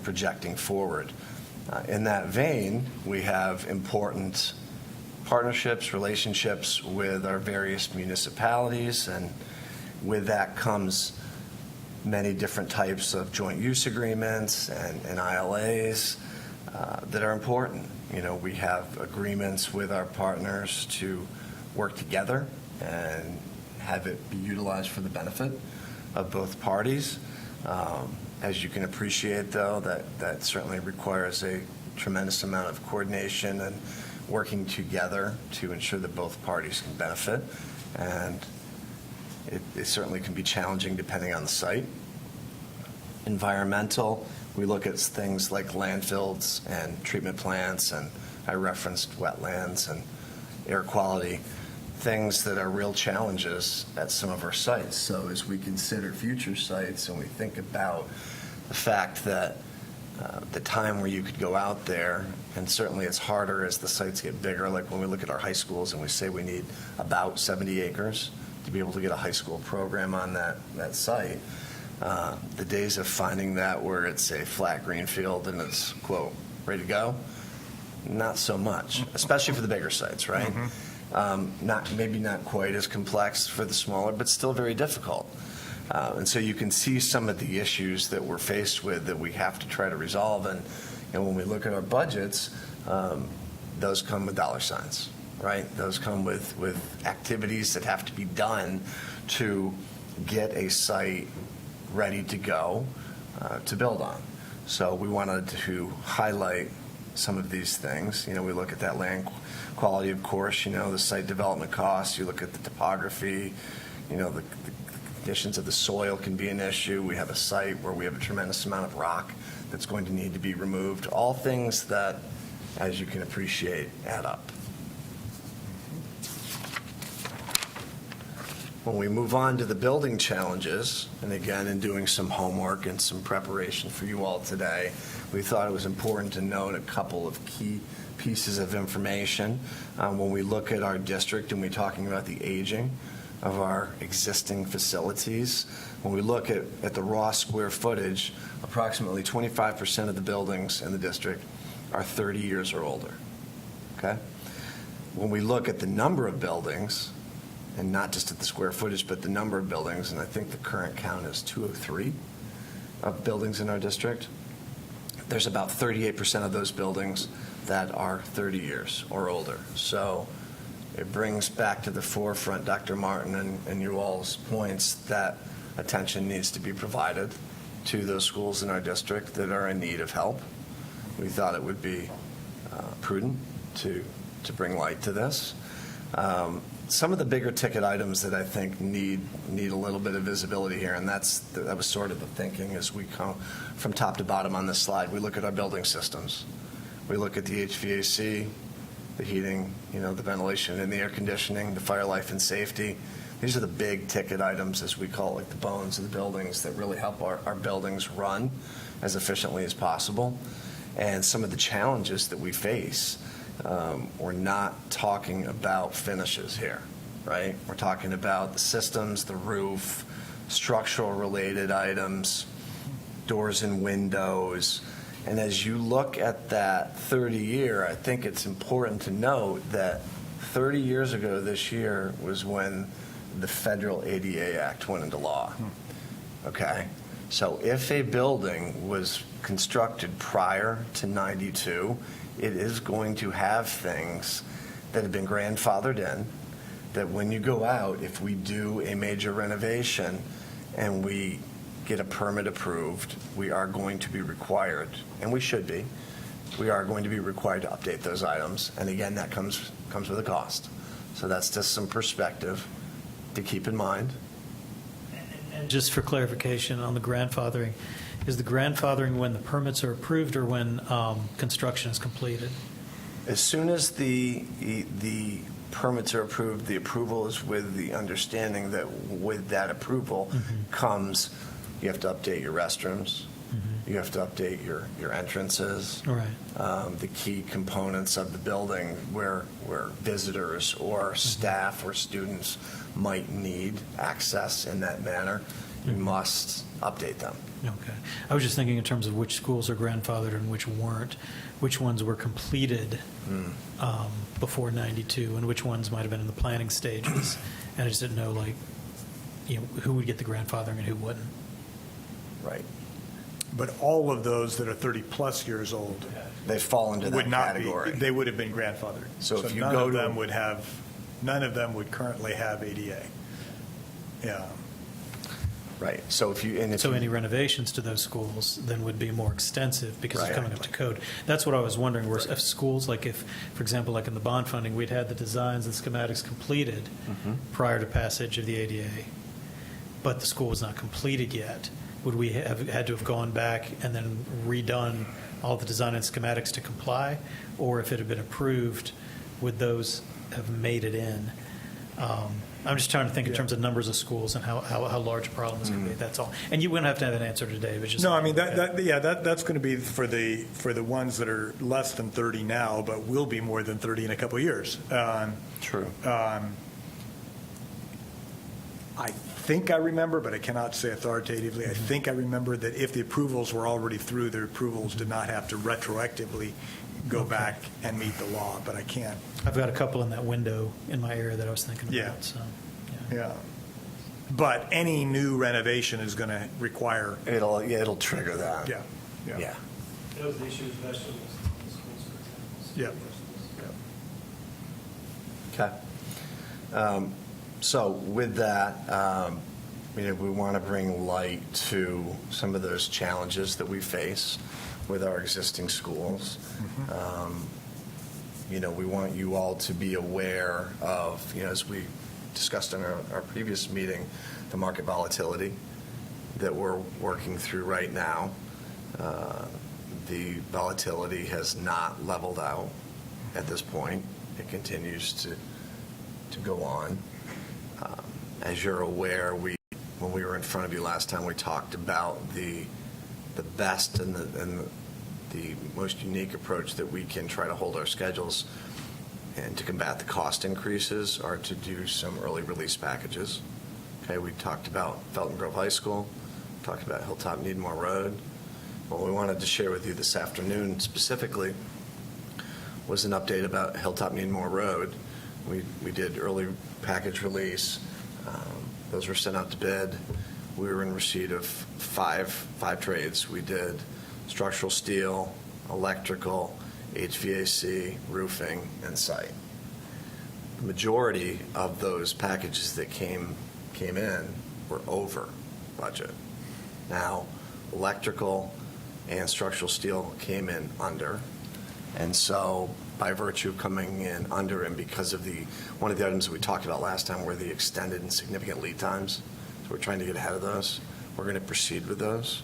projecting forward. In that vein, we have important partnerships, relationships with our various municipalities, and with that comes many different types of joint use agreements and ILAs that are important. We have agreements with our partners to work together and have it be utilized for the benefit of both parties. As you can appreciate, though, that certainly requires a tremendous amount of coordination and working together to ensure that both parties can benefit. And it certainly can be challenging depending on the site. Environmental, we look at things like landfills and treatment plants, and I referenced wetlands and air quality, things that are real challenges at some of our sites. So as we consider future sites and we think about the fact that the time where you could go out there, and certainly it's harder as the sites get bigger, like when we look at our high schools and we say we need about 70 acres to be able to get a high school program on that site. The days of finding that where it's a flat green field and it's, quote, ready to go, not so much, especially for the bigger sites, right? Maybe not quite as complex for the smaller, but still very difficult. And so you can see some of the issues that we're faced with that we have to try to resolve. And when we look at our budgets, those come with dollar signs, right? Those come with activities that have to be done to get a site ready to go to build on. So we wanted to highlight some of these things. We look at that land quality, of course, the site development costs. You look at the topography, the conditions of the soil can be an issue. We have a site where we have a tremendous amount of rock that's going to need to be removed. All things that, as you can appreciate, add up. When we move on to the building challenges, and again, in doing some homework and some preparation for you all today, we thought it was important to note a couple of key pieces of information. When we look at our district and we're talking about the aging of our existing facilities. When we look at the raw square footage, approximately 25% of the buildings in the district are 30 years or older. Okay? When we look at the number of buildings, and not just at the square footage, but the number of buildings, and I think the current count is 203 of buildings in our district, there's about 38% of those buildings that are 30 years or older. So it brings back to the forefront, Dr. Martin and you all's points, that attention needs to be provided to those schools in our district that are in need of help. We thought it would be prudent to bring light to this. Some of the bigger ticket items that I think need a little bit of visibility here, and that was sort of the thinking as we come from top to bottom on this slide. We look at our building systems. We look at the HVAC, the heating, the ventilation and the air conditioning, the fire life and safety. These are the big ticket items, as we call it, like the bones of the buildings that really help our buildings run as efficiently as possible. And some of the challenges that we face, we're not talking about finishes here, right? We're talking about the systems, the roof, structural related items, doors and windows. And as you look at that 30-year, I think it's important to note that 30 years ago this year was when the Federal ADA Act went into law. Okay? So if a building was constructed prior to 92, it is going to have things that have been grandfathered in, that when you go out, if we do a major renovation and we get a permit approved, we are going to be required, and we should be, we are going to be required to update those items. And again, that comes with a cost. So that's just some perspective to keep in mind. And just for clarification on the grandfathering, is the grandfathering when the permits are approved or when construction is completed? As soon as the permits are approved, the approval is with the understanding that with that approval comes, you have to update your restrooms, you have to update your entrances, Right. the key components of the building where visitors or staff or students might need access in that manner. You must update them. Okay. I was just thinking in terms of which schools are grandfathered and which weren't, which ones were completed before 92 and which ones might have been in the planning stages. And I just didn't know, who would get the grandfathering and who wouldn't. Right. But all of those that are 30-plus years old They fall into that would not category. be, they would have been grandfathered. So if you none go of to- them would have, none of them would currently have ADA. Yeah. Right. So if you So any renovations to those schools then would be more extensive because it's Right. coming up to code. That's what I was wondering, where if schools, for example, like in the bond funding, we'd had the designs and schematics completed prior to passage of the ADA, but the school was not completed yet. Would we have had to have gone back and then redone all the design and schematics to comply? Or if it had been approved, would those have made it in? I'm just trying to think in terms of numbers of schools and how large a problem this could be, that's all. And you wouldn't have to have an answer today, but just. No, I mean, that's going to be for the ones that are less than 30 now, but will be more than 30 in a couple of years. True. I think I remember, but I cannot say authoritatively, I think I remember that if the approvals were already through, the approvals did not have to retroactively go back and meet the law, but I can't. I've got a couple in that window in my area that I was thinking about. Yeah. So, Yeah. But any new renovation is going to require, It'll trigger that. yeah. Yeah. Those issues, vegetables, schools, for example. Yeah. Okay. So with that, we want to bring light to some of those challenges that we face with our existing schools. We want you all to be aware of, as we discussed in our previous meeting, the market volatility that we're working through right now. The volatility has not leveled out at this point. It continues to go on. As you're aware, when we were in front of you last time, we talked about the best and the most unique approach that we can try to hold our schedules and to combat the cost increases are to do some early release packages. Okay, we talked about Felton Grove High School, talked about Hilltop Needmore Road. What we wanted to share with you this afternoon specifically was an update about Hilltop Needmore Road. We did early package release. Those were sent out to bid. We were in receipt of five trades. We did structural steel, electrical, HVAC, roofing, and site. The majority of those packages that came in were over budget. Now, electrical and structural steel came in under, and so by virtue of coming in under, and because of one of the items that we talked about last time were the extended and significant lead times, so we're trying to get ahead of those. We're going to proceed with those.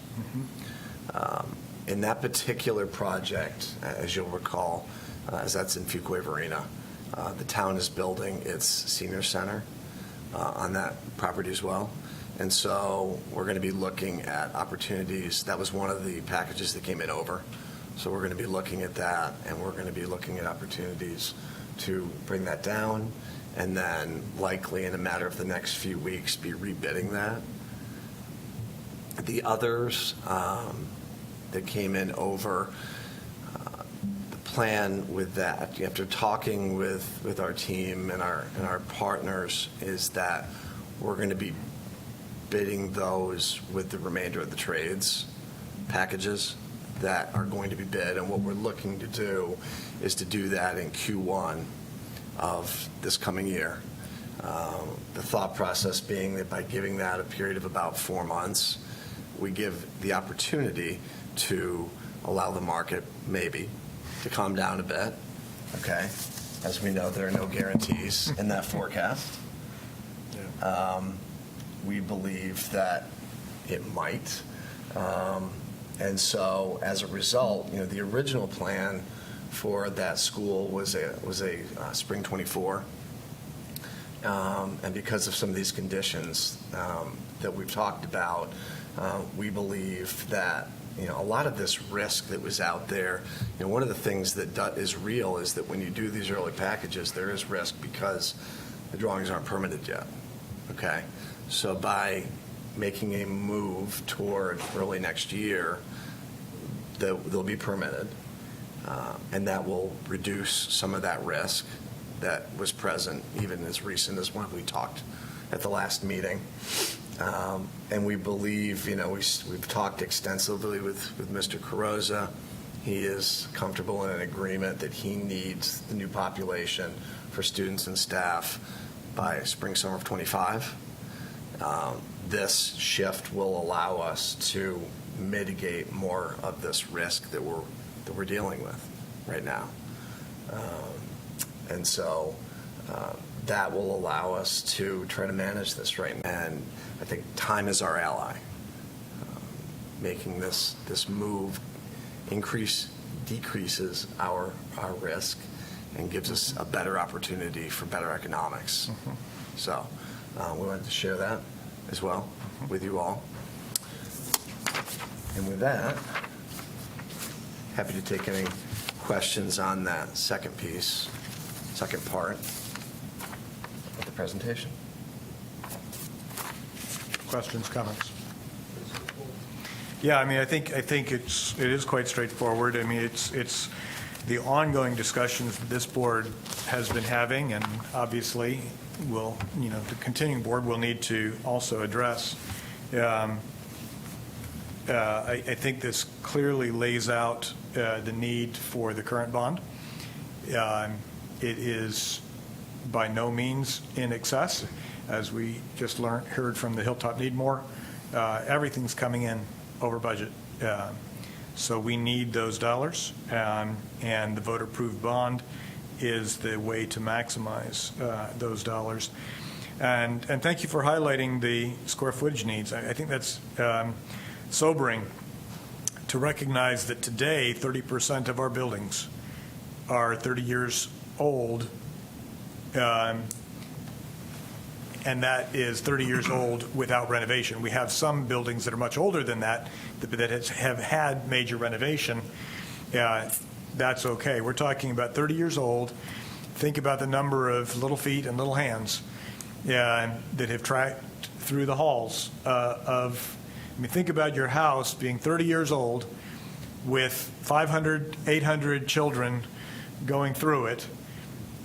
In that particular project, as you'll recall, as that's in Fuquay Arena, the town is building its senior center on that property as well. And so we're going to be looking at opportunities. That was one of the packages that came in over. So we're going to be looking at that, and we're going to be looking at opportunities to bring that down, and then likely in a matter of the next few weeks be rebidding that. The others that came in over, the plan with that, after talking with our team and our partners, is that we're going to be bidding those with the remainder of the trades packages that are going to be bid. And what we're looking to do is to do that in Q1 of this coming year. The thought process being that by giving that a period of about 4 months, we give the opportunity to allow the market maybe to calm down a bit. Okay, as we know, there are no guarantees in that forecast. We believe that it might. And so as a result, the original plan for that school was a spring 24. And because of some of these conditions that we've talked about, we believe that a lot of this risk that was out there, one of the things that is real is that when you do these early packages, there is risk because the drawings aren't permitted yet. Okay, so by making a move toward early next year, they'll be permitted, and that will reduce some of that risk that was present even as recent as when we talked at the last meeting. And we believe, we've talked extensively with Mr. Carrozza. He is comfortable in an agreement that he needs the new population for students and staff by spring, summer of 25. This shift will allow us to mitigate more of this risk that we're dealing with right now. And so that will allow us to try to manage this right now. And I think time is our ally. Making this move decreases our risk and gives us a better opportunity for better economics. So we wanted to share that as well with you all. And with that, happy to take any questions on that second part of the presentation. Questions, comments? Yeah, I think it is quite straightforward. It's the ongoing discussions that this board has been having, and obviously the continuing board will need to also address. I think this clearly lays out the need for the current bond. It is by no means in excess. As we just heard from the Hilltop Needmore, everything's coming in over budget. So we need those dollars, and the voter-approved bond is the way to maximize those dollars. And thank you for highlighting the square footage needs. I think that's sobering to recognize that today 30% of our buildings are 30 years old, and that is 30 years old without renovation. We have some buildings that are much older than that have had major renovation. That's okay. We're talking about 30 years old think about the number of little feet and little hands that have tracked through the halls think about your house being 30 years old with 500, 800 children going through it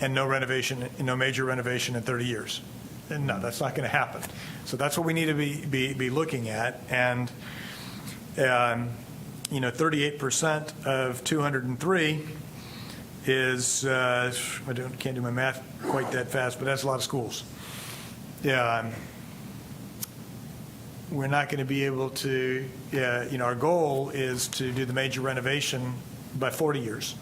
and no major renovation in 30 years. And no, that's not going to happen. So that's what we need to be looking at. And 38% of 203 is can't do my math quite that fast, but that's a lot of schools. We're not going to be able to. Our goal is to do the major renovation by 40 years.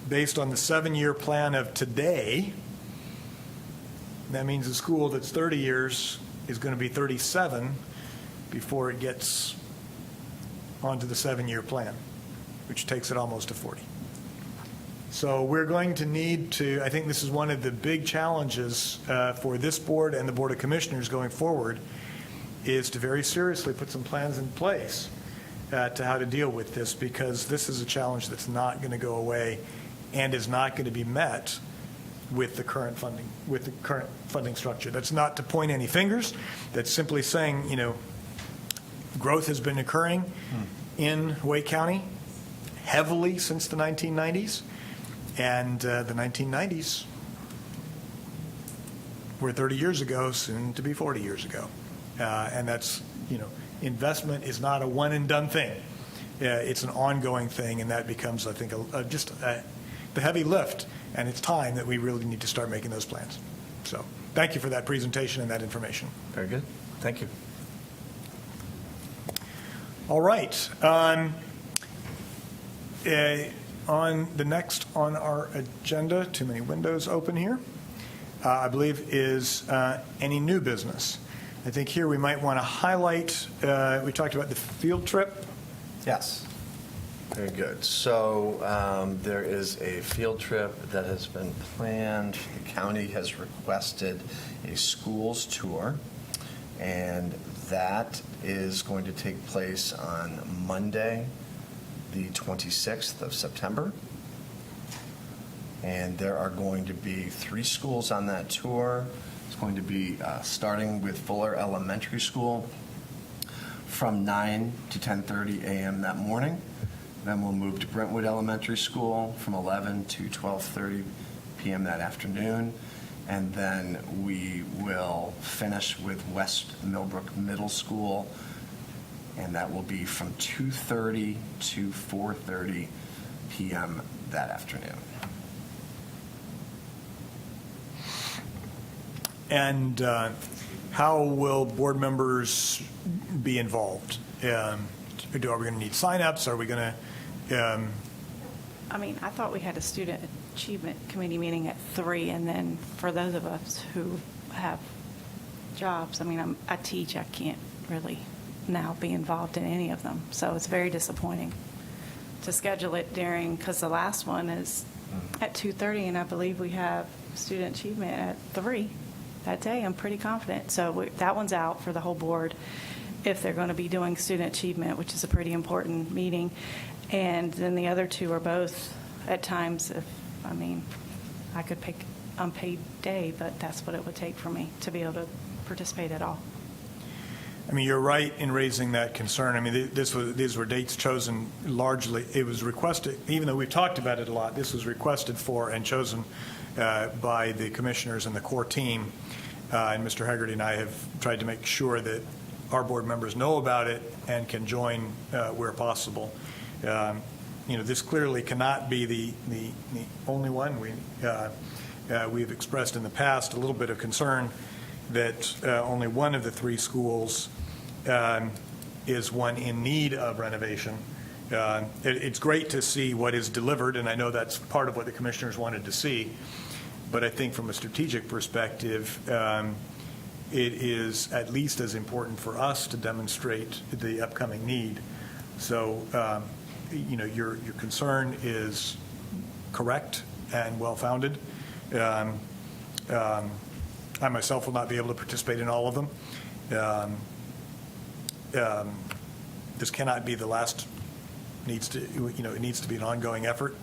Based on the 7-year plan of today, that means a school that's 30 years is going to be 37 before it gets onto the 7-year plan, which takes it almost to 40. So we're going to need to, I think this is one of the big challenges for this board and the Board of Commissioners going forward, is to very seriously put some plans in place to how to deal with this, because this is a challenge that's not going to go away and is not going to be met with the current funding structure. That's not to point any fingers. That's simply saying, growth has been occurring in Wake County heavily since the 1990s, and the 1990s were 30 years ago, soon to be 40 years ago. And that's, investment is not a one and done thing. It's an ongoing thing, and that becomes, I think, the heavy lift, and it's time that we really need to start making those plans. So thank you for that presentation and that information. Very good. Thank you. All right. On our agenda, too many windows open here, I believe is any new business. I think here we might want to highlight, we talked about the field trip. Yes. Very good. So there is a field trip that has been planned. The county has requested a schools tour, and that is going to take place on Monday, the 26th of September. And there are going to be 3 schools on that tour. It's going to be starting with Fuller Elementary School from 9 to 10:30 a.m. that morning. Then we'll move to Brentwood Elementary School from 11 to 12:30 p.m. that afternoon. And then we will finish with West Millbrook Middle School, and that will be from 2:30 to 4:30 p.m. that afternoon. And how will board members be involved? Are we going to need signups? Are we going to? I thought we had a student achievement committee meeting at 3, and then for those of us who have jobs, I teach, I can't really now be involved in any of them. So it's very disappointing to schedule it because the last one is at 2:30, and I believe we have student achievement at 3 that day. I'm pretty confident. So that one's out for the whole board if they're going to be doing student achievement, which is a pretty important meeting. And then the other 2 are both at times, I could pick unpaid day, but that's what it would take for me to be able to participate at all. You're right in raising that concern. These were dates chosen largely. It was requested, even though we've talked about it a lot, this was requested for and chosen by the commissioners and the core team. And Mr. Haggerty and I have tried to make sure that our board members know about it and can join where possible. This clearly cannot be the only one. We've expressed in the past a little bit of concern that only one of the 3 schools is one in need of renovation. It's great to see what is delivered, and I know that's part of what the commissioners wanted to see. But I think from a strategic perspective, it is at least as important for us to demonstrate the upcoming need. So, your concern is correct and well-founded. I myself will not be able to participate in all of them. This cannot be the last needs to, it needs to be an ongoing effort.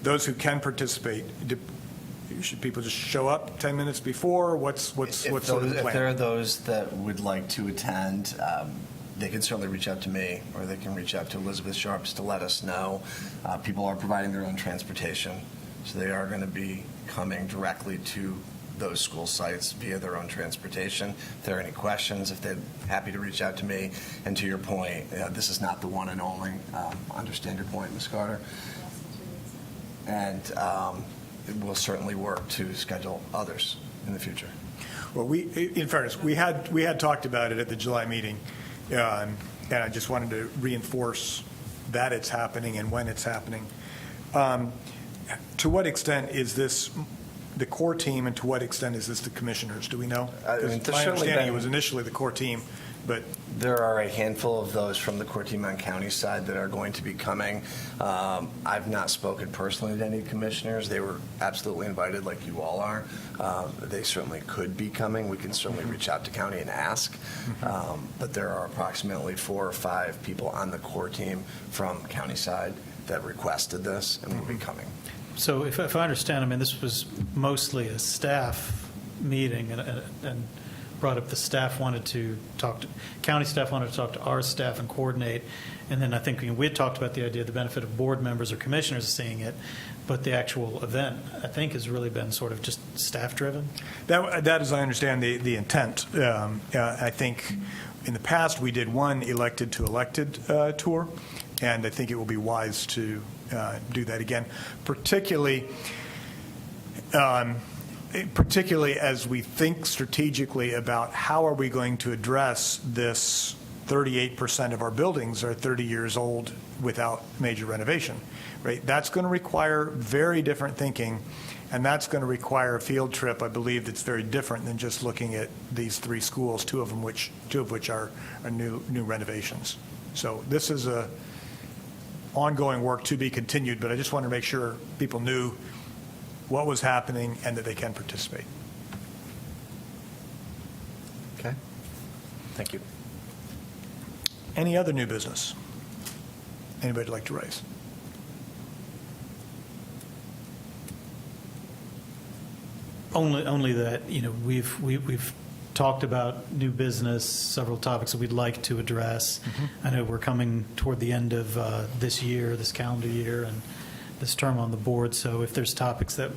Those who can participate, should people just show up 10 minutes before? What's sort of the If plan? there are those that would like to attend, they can certainly reach out to me, or they can reach out to Elizabeth Sharps to let us know. People are providing their own transportation, so they are going to be coming directly to those school sites via their own transportation. If there are any questions, if they're happy to reach out to me. And to your point, this is not the one and only. Understand your point, Ms. Carter. And we'll certainly work to schedule others in the future. Well, in fairness, we had talked about it at the July meeting, and I just wanted to reinforce that it's happening and when it's happening. To what extent is this the core team, and to what extent is this the commissioners? Do we know? Because my understanding it was initially the core team, but there are a handful of those from the core team on county side that are going to be coming. I've not spoken personally to any commissioners. They were absolutely invited, like you all are. They certainly could be coming. We can certainly reach out to county and ask. But there are approximately 4 or 5 people on the core team from county side that requested this and will be coming. So if I understand, I mean, this was mostly a staff meeting, and brought up the staff wanted to talk to, county staff wanted to talk to our staff and coordinate, and then I think we had talked about the idea of the benefit of board members or commissioners seeing it, but the actual event, I think, has really been sort of just staff-driven. that is, I understand, the intent. I think in the past, we did one elected to elected tour, and I think it will be wise to do that again, particularly as we think strategically about how are we going to address this 38% of our buildings are 30 years old without major renovation, right? That's going to require very different thinking, and that's going to require a field trip, I believe, that's very different than just looking at these 3 schools, two of which are new renovations. So this is a ongoing work to be continued, but I just want to make sure people knew what was happening and that they can participate. Okay. Thank you. Any other new business? Anybody like to raise? Only that, we've talked about new business, several topics that we'd like to address. I know we're coming toward the end of this year, this calendar year, and this term on the board. So if there's topics that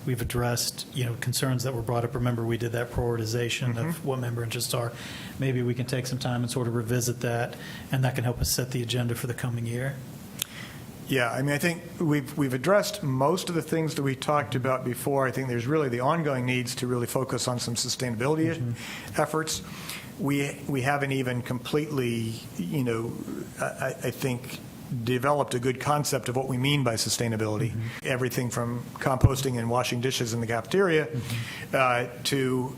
we've addressed, concerns that were brought up, remember we did that prioritization of what member interests are. Maybe we can take some time and sort of revisit that, and that can help us set the agenda for the coming year. Yeah, I mean, I think we've addressed most of the things that we talked about before. I think there's really the ongoing needs to really focus on some sustainability efforts. We haven't even completely, I think, developed a good concept of what we mean by sustainability. Everything from composting and washing dishes in the cafeteria to,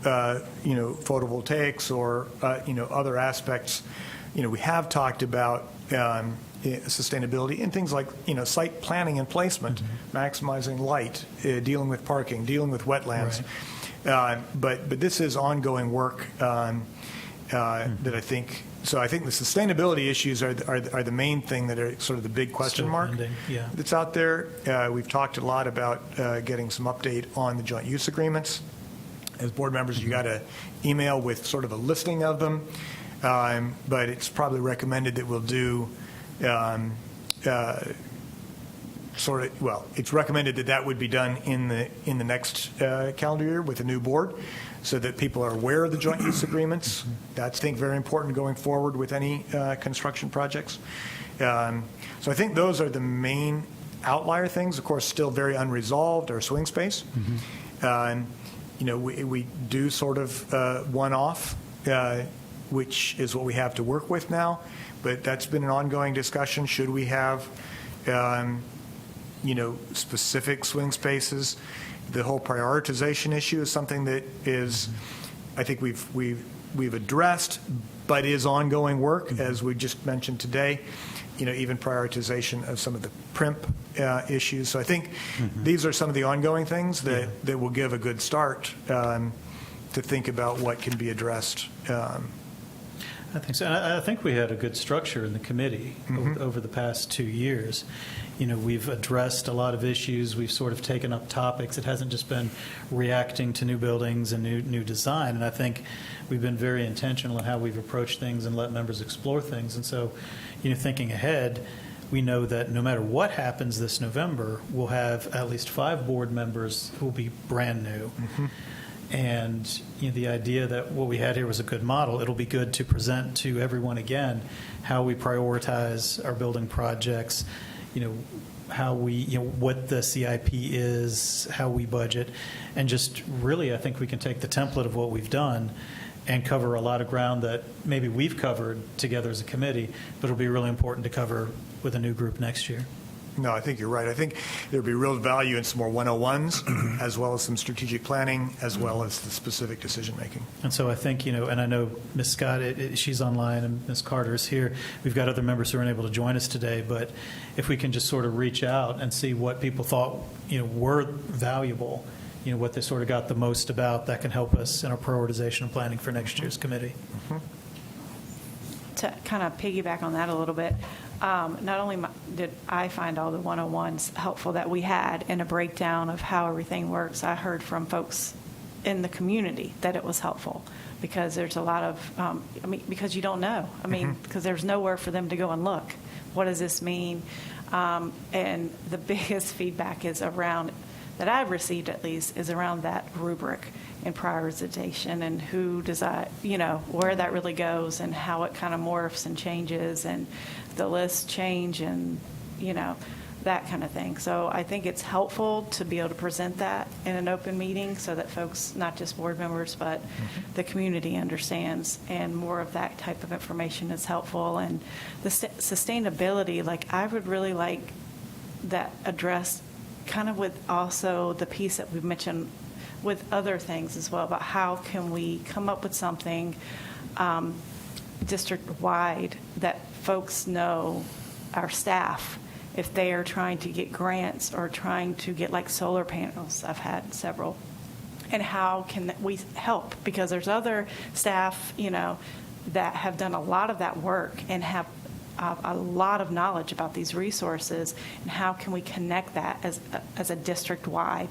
photovoltaics or, other aspects. We have talked about sustainability in things like, site planning and placement, maximizing light, dealing with parking, dealing with wetlands. Right. But this is ongoing work that I think. So I think the sustainability issues are the main thing that are sort of the big question mark that's out there. We've talked a lot about getting some update on the joint use agreements. As board members, you got an email with sort of a listing of them, but it's probably recommended that we'll do it's recommended that would be done in the next calendar year with a new board, so that people are aware of the joint use agreements. That's, I think, very important going forward with any construction projects. So I think those are the main outlier things. Of course, still very unresolved are swing space. We do sort of one-off, which is what we have to work with now. But that's been an ongoing discussion. Should we have, specific swing spaces? The whole prioritization issue is something that is, I think we've addressed, but is ongoing work, as we just mentioned today. Even prioritization of some of the primp issues. So I think these are some of the ongoing things that will give a good start to think about what can be addressed. I think so. And I think we had a good structure in the committee over the past 2 years. You know, we've addressed a lot of issues. We've sort of taken up topics. It hasn't just been reacting to new buildings and new design. And I think we've been very intentional in how we've approached things and let members explore things. And so, you know, thinking ahead, we know that no matter what happens this November, we'll have at least 5 board members who will be brand new. And you know, the idea that what we had here was a good model, it'll be good to present to everyone again how we prioritize our building projects, you know, how we, you know, what the CIP is, how we budget, and just really I think we can take the template of what we've done and cover a lot of ground that maybe we've covered together as a committee, but it'll be really important to cover with a new group next year. No, I think you're right. I think there'd be real value in some more 101s, as well as some strategic planning, as well as the specific decision-making. And so I think, you know, and I know Ms. Scott, she's online, and Ms. Carter is here. We've got other members who aren't able to join us today, but if we can just sort of reach out and see what people thought, you know, were valuable, you know, what they sort of got the most about, that can help us in our prioritization and planning for next year's committee. To kind of piggyback on that a little bit, not only did I find all the 101s helpful that we had in a breakdown of how everything works, I heard from folks in the community that it was helpful, because there's a lot of, because you don't know. Because there's nowhere for them to go and look. What does this mean? And the biggest feedback is around, that I've received at least, is around that rubric and prioritization, and who does that, you know, where that really goes, and how it kind of morphs and changes, and the lists change, and, you know, that kind of thing. So I think it's helpful to be able to present that in an open meeting so that folks, not just board members, but the community understands, and more of that type of information is helpful. And the sustainability, like, I would really like that addressed kind of with also the piece that we've mentioned with other things as well, about how can we come up with something district-wide that folks know, our staff, if they are trying to get grants or trying to get like solar panels. I've had several. And how can we help? Because there's other staff, you know, that have done a lot of that work and have a lot of knowledge about these resources, and how can we connect that as a district-wide,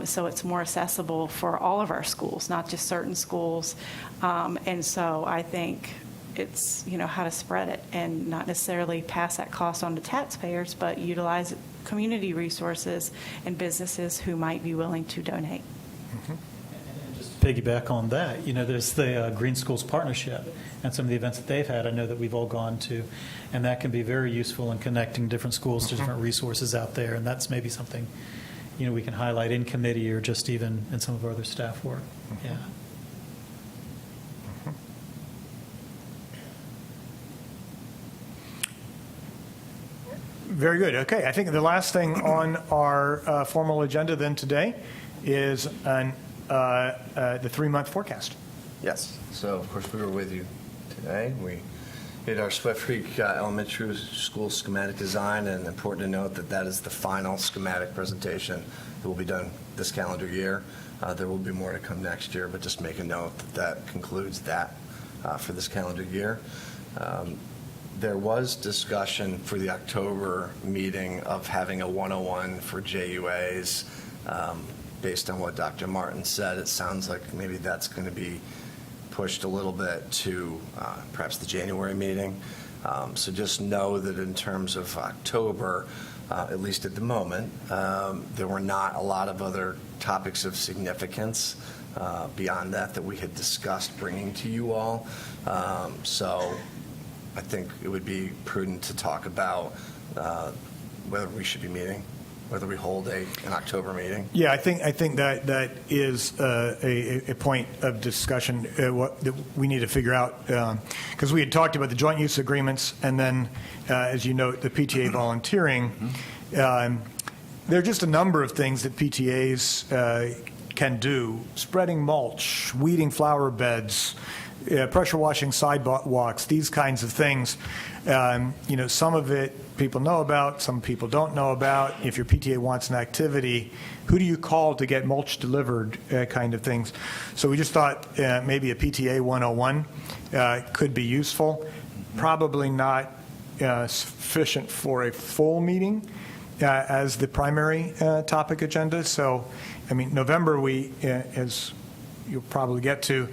so it's more accessible for all of our schools, not just certain schools. And so I think it's, you know, how to spread it and not necessarily pass that cost on to taxpayers, but utilize community resources and businesses who might be willing to donate. And just to piggyback on that, you know, there's the Green Schools Partnership and some of the events that they've had, I know that we've all gone to, and that can be very useful in connecting different schools to different resources out there, and that's maybe something, you know, we can highlight in committee or just even in some of our other staff work. Yeah. Very good. Okay, I think the last thing on our formal agenda then today is the 3-month forecast. Yes. So, of course, we were with you today. We did our Swift Creek Elementary School schematic design, and important to note that that is the final schematic presentation that will be done this calendar year. There will be more to come next year, but just make a note that that concludes that for this calendar year. There was discussion for the October meeting of having a 101 for JUAs. Based on what Dr. Martin said, it sounds like maybe that's going to be pushed a little bit to perhaps the January meeting. So just know that in terms of October, at least at the moment, there were not a lot of other topics of significance beyond that we had discussed bringing to you all. So I think it would be prudent to talk about whether we should be meeting, whether we hold an October meeting. Yeah, I think that is a point of discussion that we need to figure out, because we had talked about the joint use agreements, and then, as you note, the PTA volunteering. There are just a number of things that PTAs can do: spreading mulch, weeding flower beds, pressure washing sidewalks, these kinds of things. Some of it people know about, some people don't know about. If your PTA wants an activity, who do you call to get mulch delivered, kind of things. So we just thought maybe a PTA 101 could be useful. Probably not sufficient for a full meeting as the primary topic agenda. So, November, as you'll probably get to,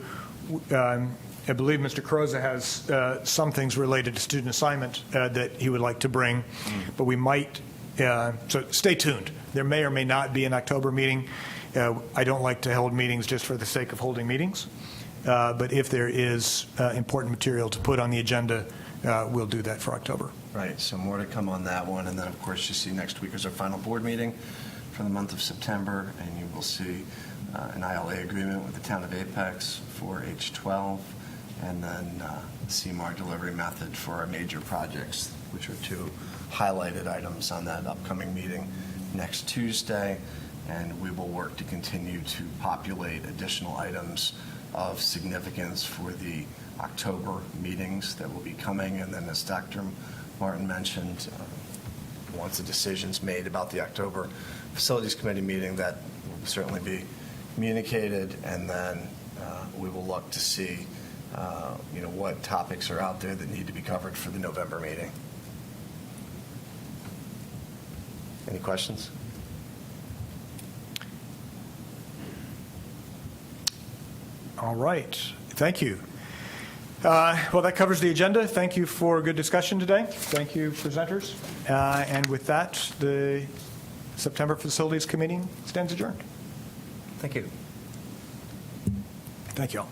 I believe Mr. Croza has some things related to student assignment that he would like to bring, but we might, so stay tuned. There may or may not be an October meeting. I don't like to hold meetings just for the sake of holding meetings, but if there is important material to put on the agenda, we'll do that for October. Right, so more to come on that one. And then, of course, you see next week is our final board meeting for the month of September, and you will see an ILA agreement with the town of Apex for H12, and then CMAR delivery method for our major projects, which are two highlighted items on that upcoming meeting next Tuesday. And we will work to continue to populate additional items of significance for the October meetings that will be coming. And then, as Dr. Martin mentioned, once a decision's made about the October Facilities Committee meeting, that will certainly be communicated, and then we will look to see what topics are out there that need to be covered for the November meeting. Any questions? All right. Thank you. Well, that covers the agenda. Thank you for a good discussion today. Thank you, presenters. And with that, the September Facilities Committee stands adjourned. Thank you. Thank you all.